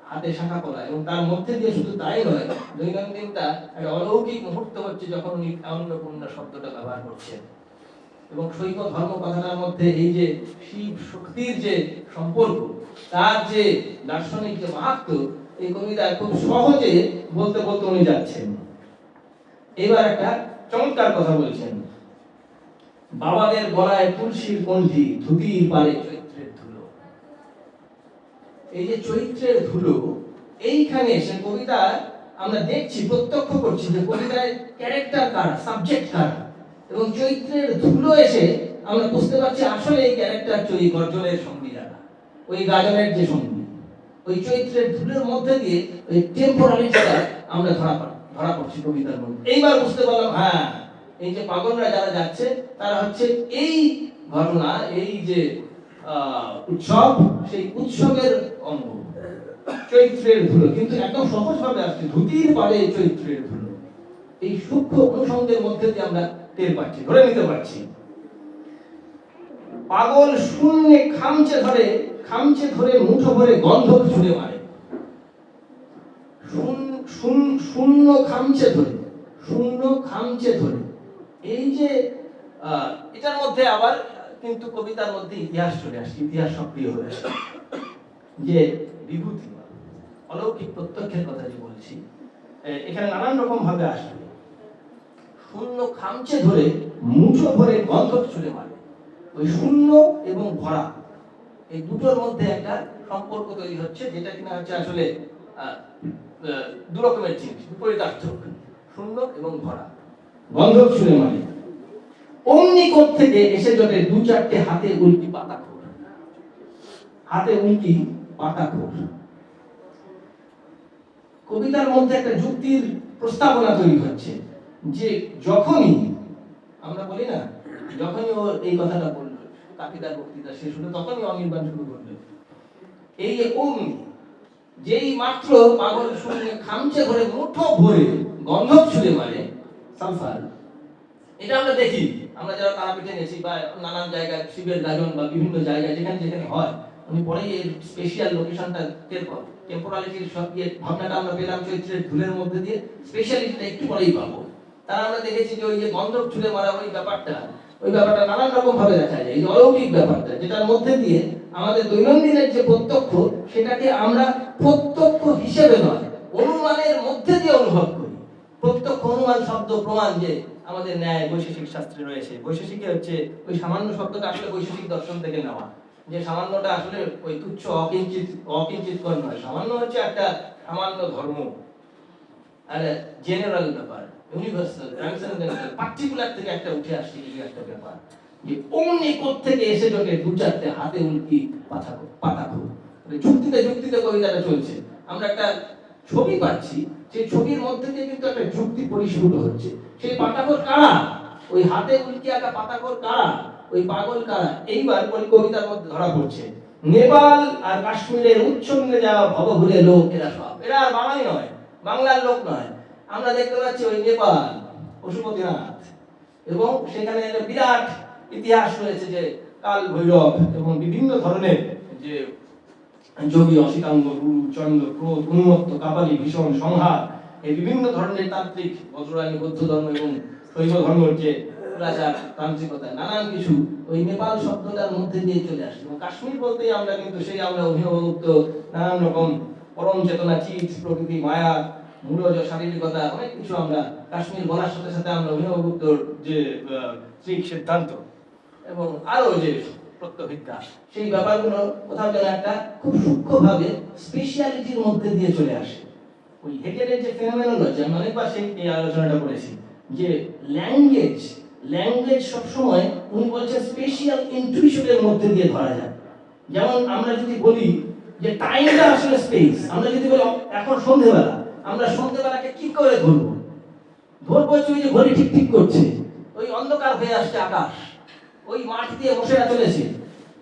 Speaker 1: হাতে শাখা পলা, এবং তার মধ্যে দিয়ে শুধু তাই নয়, দৈনন্দিনটা একটা অলৌকিক মুহূর্ত হচ্ছে যখন উনি অন্নপূর্ণা শব্দটা ব্যবহার করছেন। এবং শৈব ধর্ম কথাটার মধ্যে এই যে শিব শক্তির যে সম্পর্ক, তার যে দার্শনিক যে মাহাত্ম, এই কবিতা খুব সহজে বলতে বলতে উনি যাচ্ছেন। এবার একটা চমৎকার কথা বলছেন, বাবাদের গলায় তুলসীর কণ্ঠি, ধুতির পারে চৈত্রের ধুলো। এই যে চৈত্রের ধুলো, এইখানে এসে কবিতা আমরা দেখছি, প্রত্যক্ষ করছি যে কবিতায় ক্যারেক্টার কারা, সাবজেক্ট কারা, এবং চৈত্রের ধুলো এসে আমরা বুঝতে পারছি আসলে এই ক্যারেক্টার ওই গর্জনের সঙ্গী যারা, ওই গাজনের যে সঙ্গী, ওই চৈত্রের ধুলোর মধ্যে দিয়ে ওই টেম্পোরালিটিটা আমরা ধরা পড়ছি কবিতার মধ্যে। এইবার বুঝতে পারলাম, হ্যাঁ, এই যে পাগলরা যারা যাচ্ছে তারা হচ্ছে এই ঘটনা, এই যে উৎসব, সেই উৎসবের অঙ্গ। চৈত্রের ধুলো কিন্তু একদম সহজ ভাবে আসছে, ধুতির পারে চৈত্রের ধুলো। এই সূক্ষ্ম অনুষঙ্গের মধ্যে দিয়ে আমরা টের পাচ্ছি, ধরে নিতে পারছি। পাগল শূন্যে খামচে ধরে মুঠো ভরে গন্ধক ছুঁড়ে মারে। শূন্য খামচে ধরে, এই যে এটার মধ্যে আবার কিন্তু কবিতার মধ্যে ইতিহাস চলে আসে, ইতিহাস সক্রিয় হয়ে আসে। যে বিভূতি, অলৌকিক প্রত্যক্ষের কথা যে বলছি, এখানে নানান রকম ভাবে আসবে। শূন্য খামচে ধরে মুঠো ভরে গন্ধক ছুঁড়ে মারে। ওই শূন্য এবং ভরা, এই দুটোর মধ্যে একটা সম্পর্ক তৈরি হচ্ছে, যেটা কিনা হচ্ছে আসলে দু রকমের জিনিস, বিপরীতার্থক। শূন্য এবং ভরা, গন্ধক ছুঁড়ে মারে। অমনি কোথ থেকে এসে জটে দু চারটে হাতে উল্কি পাতাখোর। হাতে উল্কি পাতাখোর, কবিতার মধ্যে একটা যুক্তির প্রস্তাবনা তৈরি হচ্ছে যে যখনই আমরা বলি না, যখনই ও এই কথাটা বলল, কাফিদার বক্তৃতা শেষ হলো, তখনই অনির্বাণ শুরু করলো। এই যে অগ্নি, যেই মাত্র পাগল শুনে খামচে ধরে মুঠো ভরে গন্ধক ছুঁড়ে মারে, সালফার, এটা আমরা দেখি, আমরা যারা তারাপীঠে গেছি বা নানান জায়গায় শিবের গাজন বা বিভিন্ন জায়গায় যেখানে যেখানে হয়, উনি পরেই এর স্পেশাল লোকেশনটা টের পাবো। টেম্পোরালিটির সব ভাবনাটা আমরা পেলাম চৈত্রের ধুলের মধ্যে দিয়ে, স্পেশালিটিটা একটু পরেই পাবো। তারা আমরা দেখেছি যে ওই যে গন্ধক ছুঁড়ে মারা ওই ব্যাপারটা নানান রকম ভাবে দেখা যায়। এই অলৌকিক ব্যাপারটা, যেটার মধ্যে দিয়ে আমাদের দৈনন্দিনের যে প্রত্যক্ষ, সেটাকে আমরা প্রত্যক্ষ হিসেবে নয়, অনুমানের মধ্যে দিয়ে অনুভব করি। প্রত্যক্ষ অনুমান শব্দ প্রমাণ যে আমাদের ন্যায় বৈশেষিক শাস্ত্রে রয়েছে। বৈশেষিকে হচ্ছে ওই সামান্য শব্দটা আসলে বৈশেষিক দর্শন থেকে নেওয়া, যে সামান্যটা আসলে ওই তুচ্ছ অকিঞ্চিতকর নয়। সামান্য হচ্ছে একটা সামান্য ধর্ম, আর জেনারেল ব্যাপার, ইউনিভার্সাল, ট্রান্সেন্ডেন্টাল, পার্টিকুলার থেকে একটা উঠে আসছে এই একটা ব্যাপার। যে অমনি কোথ থেকে এসে জটে দু চারটে হাতে উল্কি পাতাখোর। যুক্তিতে কবিতাটা চলছে। আমরা একটা ছবি পাচ্ছি, সেই ছবির মধ্যে দিয়ে কিন্তু একটা যুক্তি পরিস্ফুট হচ্ছে। সেই পাতাখোর কারা, ওই হাতে উল্কি আঁকা পাতাখোর কারা, ওই পাগল কারা, এইবার কবিতার মধ্যে ধরা পড়ছে। নেপাল আর কাশ্মীরের উচ্ছন্নে যাওয়া ভবঘুরে লোক, এরা সব, এরা আর বাঙালি নয়, বাংলার লোক নয়। আমরা দেখতে পাচ্ছি ওই নেপাল, পশুপতিনাথ, এবং সেখানে একটা বিরাট ইতিহাস রয়েছে, যে কাল ভৈরব এবং বিভিন্ন ধরনের যে যোগী, অসিতাঙ্গ, গুরু, চন্দ্র, ক্রোধ, উন্মত্ত, কাপালি, ভীষণ, সংহার, এই বিভিন্ন ধরনের তান্ত্রিক, বজ্রায়নী বৌদ্ধ ধর্ম এবং শৈব ধর্মের যে প্রাচার, তান্ত্রিকতা, নানান কিছু ওই নেপাল শব্দটার মধ্যে দিয়ে চলে আসে। এবং কাশ্মীর বলতেই আমরা কিন্তু সেই আমরা অভিনবগুপ্ত নানান রকম পরম চেতনা, চিৎ, প্রকৃতি, মায়া, মূলজ শারীরিকতা, অনেক কিছু আমরা কাশ্মীর বলার সাথে সাথে আমরা অভিনবগুপ্তর যে ত্রিক সিদ্ধান্ত এবং আরো যে প্রত্যভিজ্ঞা, সেই ব্যাপারগুলো কোথাও যেন একটা খুব সূক্ষ্মভাবে স্পেশালিটির মধ্যে দিয়ে চলে আসে। ওই হেগেলের যে ফেনোমেনোলজি, আমি অনেকবার সেই এই আলোচনাটা করেছি, যে ল্যাঙ্গুয়েজ সবসময় উনি বলছেন স্পেশাল ইনটুইশনের মধ্যে দিয়ে ধরা যায়। যেমন আমরা যদি বলি যে টাইমটা আসলে স্পেস, আমরা যদি বলি এখন সন্ধ্যেবেলা, আমরা সন্ধ্যেবেলাকে কি করে ধরবো হচ্ছে ওই যে ঘড়ি ঠিক করছে, ওই অন্ধকার হয়ে আসছে আকাশ, ওই মাঠ দিয়ে মশারা চলেছে,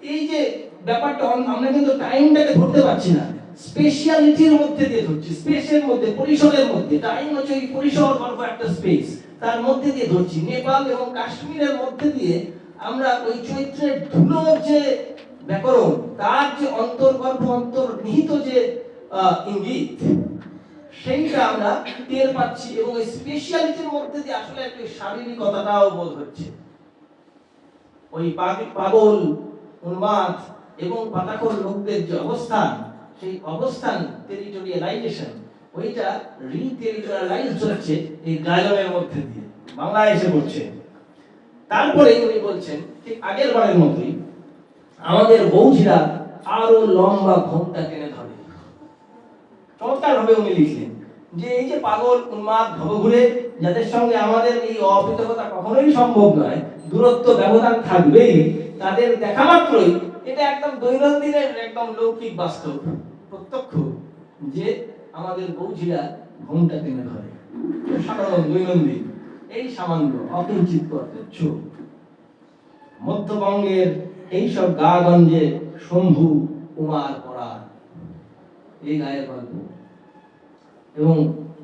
Speaker 1: এই যে ব্যাপারটা আমরা কিন্তু টাইমটাকে ধরতে পারছি না, স্পেশালিটির মধ্যে দিয়ে ধরছি, স্পেসের মধ্যে, পরিসরের মধ্যে। টাইম হচ্ছে এই পরিসর অল্প একটা স্পেস, তার মধ্যে দিয়ে ধরছি। নেপাল এবং কাশ্মীরের মধ্যে দিয়ে আমরা ওই চৈত্রের ধুলোর যে ব্যাকরণ, তার যে অন্তর্গর্ভ অন্তর্নিহিত যে ইঙ্গিত, সেইটা আমরা টের পাচ্ছি। এবং এই স্পেশালিটির মধ্যে দিয়ে আসলে একটা শারীরিকতাটাও বোধ হচ্ছে। ওই পাগল, উন্মাদ এবং পাতাখোর লোকদের যে অবস্থান, সেই অবস্থান টেরিটোরিয়ালাইজেশন, ওইটা রিটেরিটোরিয়ালাইজড হচ্ছে এই গায়নের মধ্যে দিয়ে, বাংলায় এসে পড়ছে। তারপরে উনি বলছেন ঠিক আগের বারের মতোই, আমাদের বৌঝিরা আরো লম্বা ঘোমটা টেনে ধরে। চমৎকার ভাবে উনি লিখলেন যে এই যে পাগল, উন্মাদ, ভবঘুরে, যাদের সঙ্গে আমাদের এই অপৃতকতা কখনোই সম্ভব নয়, দূরত্ব ব্যবধান থাকবেই, তাদের দেখা মাত্রই এটা একদম দৈনন্দিনের একদম লৌকিক বাস্তব প্রত্যক্ষ যে আমাদের বৌঝিরা ঘোমটা টেনে ধরে। সাধারণ দৈনন্দিন এই সামান্য অকিঞ্চিত কর্তব্য। মধ্যবঙ্গের এইসব গা-গঞ্জে শম্ভু কুমার পড়া, এই গায়ের গল্প। এবং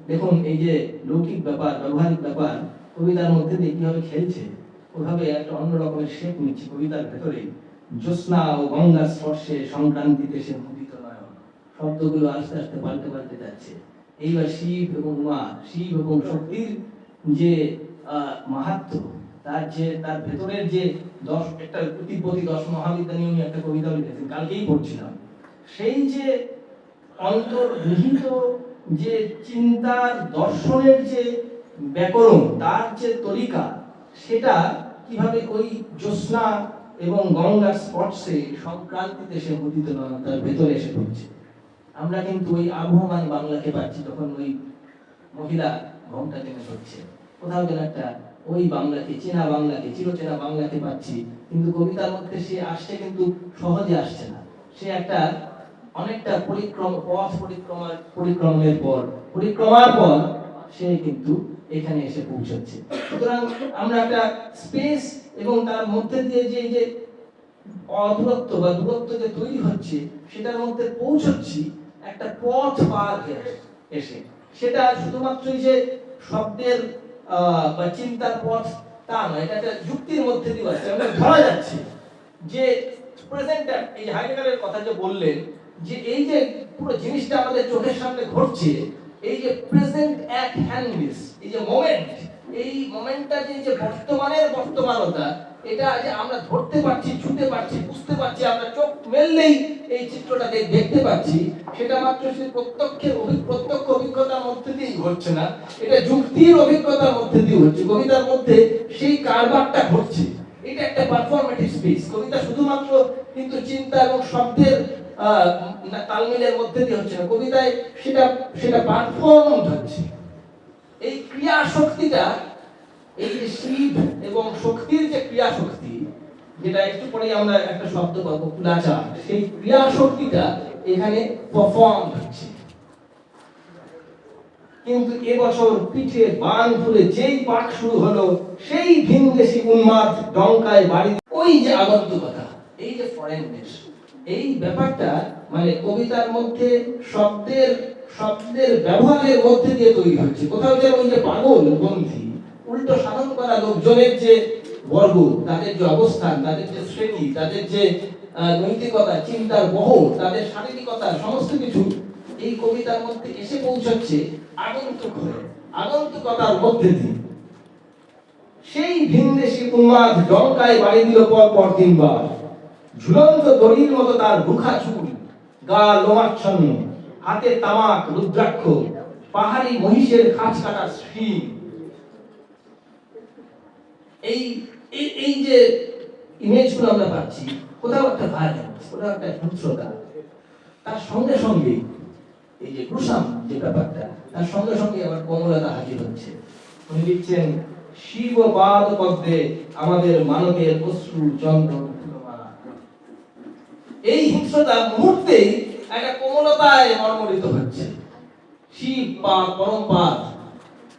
Speaker 1: দেখুন এই যে লৌকিক ব্যাপার, ব্যবহারিক ব্যাপার কবিতার মধ্যে দিয়ে কিভাবে খেলছে, ওভাবে একটা অন্য রকমের শেপ নিচ্ছে কবিতার ভেতরে। জ্যোৎস্না ও গঙ্গার স্পর্শে সংক্রান্তিতে সে মুদিত নয়ন, শব্দগুলো আস্তে আস্তে পাল্টে পাল্টে যাচ্ছে। এইবার শিব এবং মা, শিব এবং শক্তির যে মাহাত্ম্য, তার ভেতরের যে একটা তিব্বতী 10 মহাবিদ্যা নিয়ে উনি একটা কবিতা লিখেছেন, কালকেই পড়ছিলাম। সেই যে অন্তর্নিহিত যে চিন্তার, দর্শনের যে ব্যাকরণ, তার যে তরিকা, সেটা কিভাবে ওই জ্যোৎস্না এবং গঙ্গার স্পর্শে সংক্রান্তিতে সে মুদিত নয়, তার ভেতরে এসে পড়ছে। আমরা কিন্তু ওই আবহমান বাংলাকে পাচ্ছি, তখন ওই মহিলা ঘোমটা টেনে ধরছে। কোথাও যেন একটা ওই বাংলাকে, চেনা বাংলাকে, চিরচেনা বাংলাকে পাচ্ছি, কিন্তু কবিতার মধ্যে সে আসছে, কিন্তু সহজে আসছে না। সে একটা অনেকটা পরিক্রমার পর সে কিন্তু এখানে এসে পৌঁছাচ্ছে। সুতরাং আমরা একটা স্পেস এবং তার মধ্যে দিয়ে যে অদূরত্ব বা দূরত্ব যে তৈরি হচ্ছে, সেটার মধ্যে পৌঁছচ্ছি একটা পথ পার হয়ে এসে। সেটা শুধুমাত্র যে শব্দের বা চিন্তার পথ তা নয়, এটা একটা যুক্তির মধ্যে দিয়ে আসছে। আমরা ধরা যাচ্ছে যে প্রেজেন্ট, এই হাইডেগারের কথা যে বললেন, যে এই যে পুরো জিনিসটা আমাদের চোখের সামনে ঘটছে, এই যে প্রেজেন্ট অ্যাট হ্যান্ডনেস, এই যে মোমেন্ট, এই মোমেন্টটা যে বর্তমানের বর্তমানতা, এটা যে আমরা ধরতে পারছি, ছুঁতে পারছি, বুঝতে পারছি, আমরা চোখ মেললেই এই চিত্রটাকে দেখতে পাচ্ছি, সেটা মাত্র সেই প্রত্যক্ষ অভিজ্ঞতার মধ্যে দিয়েই ঘটছে না, এটা যুক্তির অভিজ্ঞতার মধ্যে দিয়ে হচ্ছে। কবিতার মধ্যে সেই কারবারটা ঘটছে। এটা একটা পারফরমেটিভ স্পেস। কবিতা শুধুমাত্র কিন্তু চিন্তা এবং শব্দের তালমিলের মধ্যে দিয়ে হচ্ছে না, কবিতায় সেটা পারফর্ম হচ্ছে। এই ক্রিয়া শক্তিটা, এই যে শিব এবং শক্তির যে ক্রিয়া শক্তি, যেটা একটু পরে আমরা একটা শব্দ পাবো, কুলাচার, সেই ক্রিয়া শক্তিটা এখানে পারফর্ম হচ্ছে। কিন্তু এবছর পিঠে বান ফুলে যেই পাঠ শুরু হলো, সেই ভিনদেশি উন্মাদ ডঙ্কায় বাড়ি, ওই যে আগন্তুকতা, এই যে ফরেননেস, এই ব্যাপারটা মানে কবিতার মধ্যে শব্দের ব্যবহারের মধ্যে দিয়ে তৈরি হচ্ছে। কোথাও যেন ওই যে পাগল বন্ধী, উল্টো সাধন করা লোকজনের যে বর্গ, তাদের যে অবস্থান, তাদের যে শ্রেণী, তাদের যে নৈতিকতা, চিন্তার বহর, তাদের শারীরিকতা, সমস্ত কিছু এই কবিতার মধ্যে এসে পৌঁছচ্ছে আগন্তুক হয়ে, আগন্তুকতার মধ্যে দিয়ে। সেই ভিনদেশি উন্মাদ ডঙ্কায় বাড়ি দিল পর 3 বার, ঝুলন্ত দড়ির মতো তার রুখা চুল, গা লোমাচ্ছন্ন, হাতে তামাক রুদ্রাক্ষ, পাহাড়ি মহিষের খাঁচ কাটা শিং। এই যে ইমেজগুলো আমরা পাচ্ছি, কোথাও একটা ভায়োলেন্স, কোথাও একটা হিংস্রতা, তার সঙ্গে সঙ্গে এই যে গ্রুসাম যে ব্যাপারটা, তার সঙ্গে সঙ্গে আবার কোমলতা হাজির হচ্ছে। উনি লিখছেন, শিব পাদ পদ্মে আমাদের মানবের অশ্রু চন্দন ফুলমালা। এই হিংস্রতা মুহূর্তেই একটা কোমলতায় মর্মরিত হচ্ছে। শিব পাদ, পরম পাদ,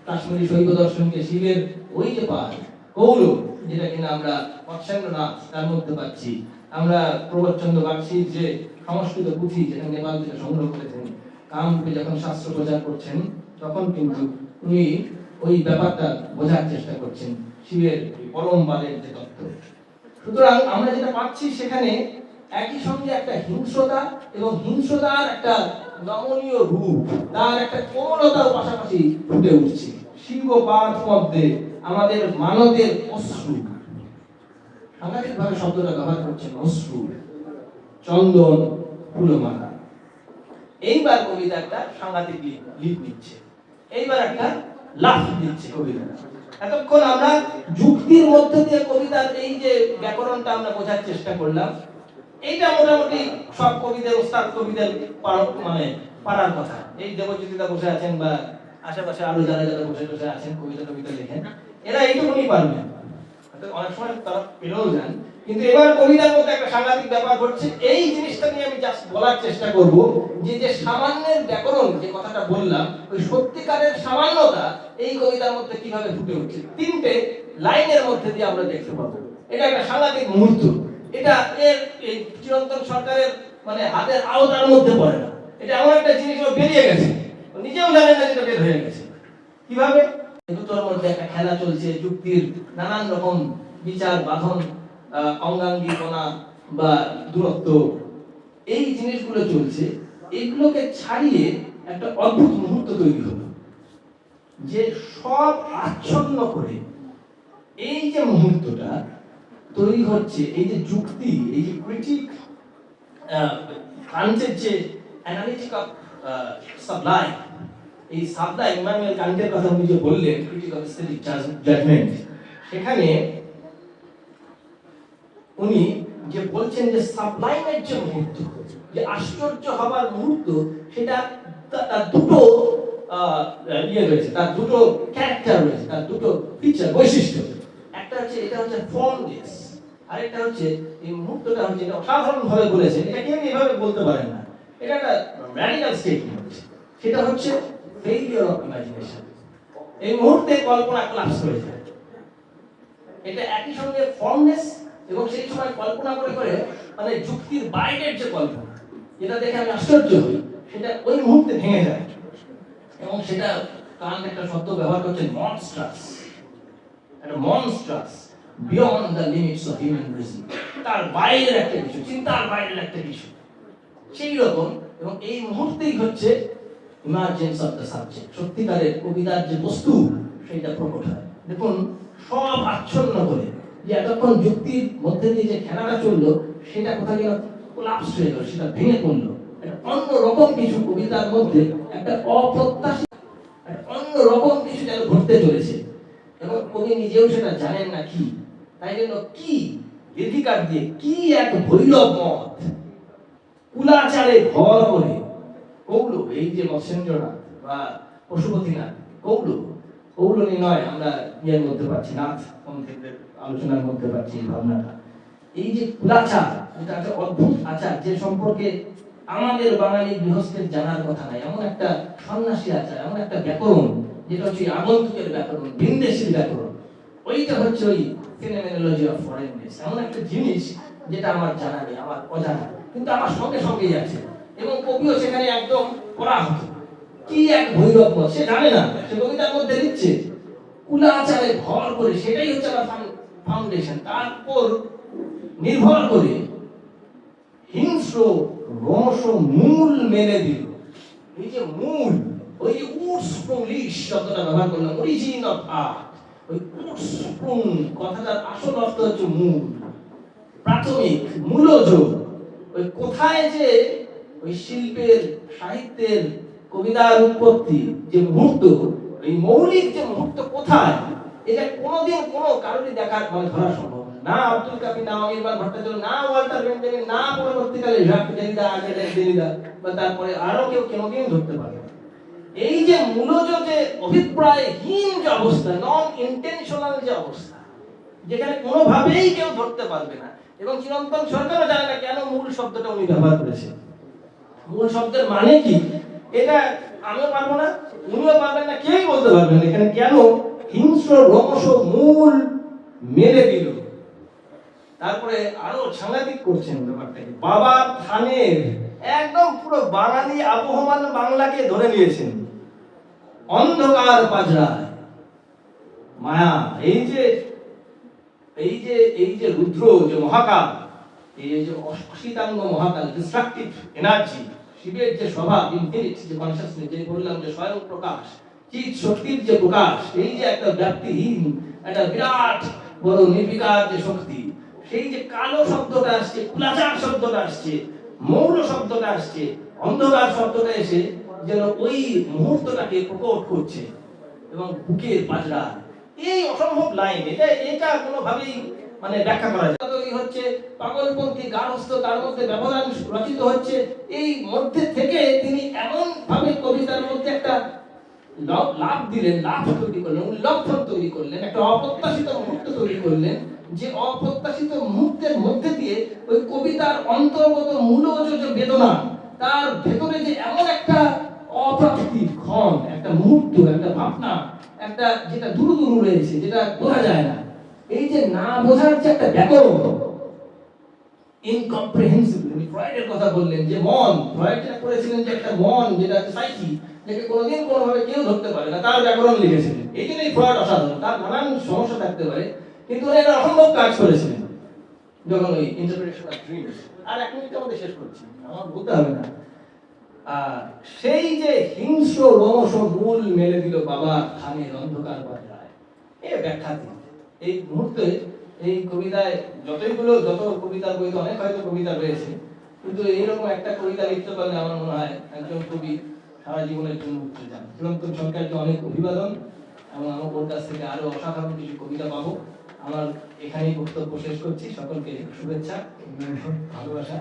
Speaker 1: কাশ্মীরি শৈব দর্শনকে শিবের ওই যে পাদ, কৌল, যেটা কিনা আমরা পশ্চাঙ্গনাথ, তার মধ্যে পাচ্ছি, আমরা প্রবোধচন্দ্র বাগচির যে সংস্কৃত পুঁথি যেটা নেপাল থেকে সংগ্রহ করেছেন, কামরূপে যখন শাস্ত্র প্রচার করছেন তখন কিন্তু উনি ওই ব্যাপারটা বোঝার চেষ্টা করছেন, শিবের পরম বালের যে তত্ত্ব। সুতরাং আমরা যেটা পাচ্ছি সেখানে একই সঙ্গে একটা হিংস্রতা এবং হিংস্রতার একটা নমনীয় রূপ, তার একটা কোমলতার পাশাপাশি ফুটে উঠছে। শিবপাঠ মধ্যে আমাদের মানবের অশ্রু, সাংঘাতিকভাবে শব্দটা ব্যবহার করছেন, অশ্রু, চন্দন, ফুলমালা। এইবার কবিতা একটা সাংঘাতিক লিপ নিচ্ছে, এইবার একটা লাফ দিচ্ছে কবিতা। এতক্ষণ আমরা যুক্তির মধ্যে দিয়ে কবিতার এই যে ব্যাকরণটা আমরা বোঝার চেষ্টা করলাম, এইটা মোটামুটি সব কবিদের, ওস্তাদ কবিদের মানে পারার কথা। এই দেবজ্যোতিদা বসে আছেন বা আশেপাশে আরো যারা যারা বসে বসে আছেন কবিতা টবিতা লেখেন, এরা এইটুকুনি পারবেন, অনেক সময় তারা পেরেও যান। কিন্তু এবার কবিতার মধ্যে একটা সাংঘাতিক ব্যাপার ঘটছে। এই জিনিসটা নিয়ে আমি জাস্ট বলার চেষ্টা করব যে যে সামান্যের ব্যাকরণ যে কথাটা বললাম, ওই সত্যিকারের সামান্যতা এই কবিতার মধ্যে কিভাবে ফুটে উঠছে তিনটে লাইনের মধ্যে দিয়ে আমরা দেখতে পাবো। এটা একটা সাংঘাতিক মুহূর্ত। এটা এই চিরন্তন সরকারের মানে হাতের আওতার মধ্যে পড়ে না। এটা এমন একটা জিনিস বেরিয়ে গেছে, নিজেও জানেন না যেটা বের হয়ে গেছে কিভাবে। দুটোর মধ্যে একটা খেলা চলছে, যুক্তির নানান রকম বিচার বাঁধন, অঙ্গাঙ্গিকণা বা দূরত্ব, এই জিনিসগুলো চলছে। এগুলোকে ছাড়িয়ে একটা অদ্ভুত মুহূর্ত তৈরি হলো, যে সব আচ্ছন্ন করে এই যে মুহূর্তটা তৈরি হচ্ছে, এই যে যুক্তি, এই যে ক্রিটিক, কান্টের যে অ্যানালিটিক অফ সাবলাইম, এই সাবলাইম ইমানুয়েল কান্টের কথা উনি যে বললেন, ক্রিটিক অফ এস্থেটিক জাজমেন্ট, সেখানে উনি যে বলছেন যে সাবলাইমের যে মুহূর্ত, যে আশ্চর্য হবার মুহূর্ত, সেটা তার দুটো ইয়ে রয়েছে, তার দুটো ক্যারেক্টার রয়েছে, তার দুটো ফিচার, বৈশিষ্ট্য। একটা হচ্ছে এটা হচ্ছে ফর্মলেস, আরেকটা হচ্ছে এই মুহূর্তটা হচ্ছে এটা অসাধারণ ভাবে বলেছেন, এটা কেউ এইভাবে বলতে পারেন না, এটা একটা র্যাডিক্যাল স্টেটমেন্ট। সেটা হচ্ছে ফেইলিওর অফ ইমাজিনেশন। এই মুহূর্তে কল্পনা কোলাপস হয়ে যায়। এটা একই সঙ্গে ফর্মলেস এবং সেই সময় কল্পনা করে করে মানে যুক্তির বাইরের যে কল্পনা, যেটা দেখে আমি আশ্চর্য হই, সেটা ওই মুহূর্তে ভেঙে যায়। এবং সেটা কান্ট একটা শব্দ ব্যবহার করছেন, মনস্ট্রাস, একটা monstrous, beyond the limits of human reason, তার বাইরের একটা কিছু, চিন্তার বাইরের একটা কিছু, সেই রকম। এবং এই মুহূর্তেই হচ্ছে ইমার্জেন্স অফ দ্য সাবজেক্ট, সত্যিকারের কবিতার যে বস্তু সেটা প্রকট হয়। দেখুন, সব আচ্ছন্ন করে যে এতক্ষণ যুক্তির মধ্যে দিয়ে যে খেলাটা চললো, সেটা কোথায় গেল, কোলাপস হয়ে গেল, সেটা ভেঙে পড়লো। অন্য রকম কিছু কবিতার মধ্যে একটা অপ্রত্যাশিত, অন্য রকম কিছু যেন ঘটতে চলেছে, এবং কবি নিজেও সেটা জানেন না কি। তাই জন্য কি অধিকার দিয়ে কি এক ভৈরব মত কুলাচারে ভর করে কৌল, এই যে মৎস্যেন্দ্রনাথ বা পশুপতিনাথ, কৌলনি নয়, আমরা ইয়ের মধ্যে পাচ্ছি, নাথ পন্থীদের আলোচনার মধ্যে পাচ্ছি ভাবনাটা। এই যে কুলাচার, এটা একটা অদ্ভুত আচার, যে সম্পর্কে আমাদের বাঙালি গৃহস্থের জানার কথা নাই। এমন একটা সন্ন্যাসী আচার, এমন একটা ব্যাকরণ, যেটা হচ্ছে আগন্তুকের ব্যাকরণ, ভিনদেশীর ব্যাকরণ। ওইটা হচ্ছে ওই ফিনোমেনোলজি অফ ফরেননেস, এমন একটা জিনিস যেটা আমার জানা নেই, আমার অজানা, কিন্তু আমার সঙ্গে সঙ্গেই আছে। এবং কবিও সেখানে একদম পরাহত। কি এক ভৈরব, সে জানে না, সে কবিতার মধ্যে লিখছে কুলাচারে ভর করে, সেটাই হচ্ছে আমার ফাউন্ডেশন। তার উপর নির্ভর করে হিংস্র রস মূল মেনে দিল। এই যে মূল, ওই যে উৎস্প্রুংলিশ শব্দটা ব্যবহার করলাম, অরিজিন অফ আর্ট, ওই উৎস্প্রুং কথাটার আসল অর্থ হচ্ছে মূল, প্রাথমিক, মূলজ। ওই কোথায় যে ওই শিল্পের, সাহিত্যের, কবিতার উৎপত্তি যে মুহূর্ত, এই মৌলিক যে মুহূর্ত কোথায়, এটা কোনোদিন কোনো কারণে দেখার মানে ধরা সম্ভব না। আব্দুল কাফি, না অনির্বাণ ভট্টাচার্য, না ওয়াল্টার বেঞ্জামিন, না পরবর্তীকালে জ্যাক দেরিদা, আর্নেস্ট দেরিদা বা তারপরে আরো কেউ কোনোদিন ধরতে পারে না। এই যে মূলজ যে অভিপ্রায়হীন যে অবস্থা, নন ইন্টেনশনাল যে অবস্থা, যেখানে কোনোভাবেই কেউ ধরতে পারবে না। এবং চিরন্তন সরকারও জানে না কেন মূল শব্দটা উনি ব্যবহার করেছেন, মূল শব্দের মানে কি, এটা আমিও পারবো না, উনিও পারবেন না, কেউই বলতে পারবেন না এখানে কেন হিংস্র রমস মূল মেরে দিল। তারপরে আরো সাংঘাতিক করছেন ব্যাপারটাকে, বাবা থানের একদম পুরো বাঙালি আবহমান বাংলাকে ধরে নিয়েছেন অন্ধকার পাজরায়। মায়া, এই যে রুদ্র, যে মহাকাল, এই যে অশীতাঙ্গ মহাকাল, ডিস্ট্রাকটিভ এনার্জি, শিবের যে স্বভাব, ইনফিনিট যে কনসিয়াসনেস, যে বললাম যে স্বয়ং প্রকাশ, চিৎ শক্তির যে প্রকাশ, এই যে একটা ব্যাপ্তিহীন একটা বিরাট বড় নির্বিকার যে শক্তি, সেই যে কালো শব্দটা আসছে, কুলাচার শব্দটা আসছে, মৌল শব্দটা আসছে, অন্ধকার শব্দটা এসে যেন ওই মুহূর্তটাকে প্রকট করছে এবং বুকের পাজরা। এই অসম্ভব লাইন, এটা কোনোভাবেই মানে ব্যাখ্যা করা যায় তৈরি হচ্ছে, পাগলপন্থী গার্হস্থ্য তার মধ্যে ব্যবধান রচিত হচ্ছে। এই মধ্যে থেকে তিনি এমন ভাবে কবিতার মধ্যে একটা লাভ দিলেন, লাভ তৈরি করলেন, উল্লঙ্ঘন তৈরি করলেন, একটা অপ্রত্যাশিত মুহূর্ত তৈরি করলেন, যে অপ্রত্যাশিত মুহূর্তের মধ্যে দিয়ে ওই কবিতার অন্তর্গত মূলজ যে বেদনা, তার ভেতরে যে এমন একটা অপ্রাপ্তির ক্ষণ, একটা মুহূর্ত, একটা ভাবনা, একটা যেটা দূর দূর রয়েছে, যেটা বোঝা যায় না, এই যে না বোঝার যে একটা ব্যাকরণ, ইনকম্প্রিহেন্সিবল। ফ্রয়েডের কথা বললেন যে মন, ফ্রয়েড যেটা করেছিলেন যে একটা মন, যেটা সাইকি, যাকে কোনোদিন কোনোভাবে কেউ ধরতে পারে না, তার ব্যাকরণ লিখেছিলেন। এই জন্যই ফ্রয়েড অসাধারণ, তার নানান সমস্যা থাকতে পারে, কিন্তু উনি একটা অসম্ভব কাজ করেছিলেন যখন ওই ইন্টারপ্রিটেশন অফ ড্রিমস। আর এক মিনিট আমাদের শেষ করছি, আমার বলতে হবে না। সেই যে হিংস্র রোমশ মূল মেলে দিল বাবা খানের অন্ধকার বাজায়, এ ব্যাখ্যাতীত। এই মুহূর্তে এই কবিতায় যত কবিতার বইতে অনেক হয়তো কবিতা রয়েছে, কিন্তু এইরকম একটা কবিতা লিখতে পারলে আমার মনে হয় একজন কবি সারা জীবনের জন্য উঠতে যান। চিরন্তন সরকারকে অনেক অভিবাদন, এবং আমার ওর কাছ থেকে আরো অসাধারণ কিছু কবিতা পাবো। আমার এখানেই বক্তব্য শেষ করছি। সকলকে শুভেচ্ছা, ভালোবাসা।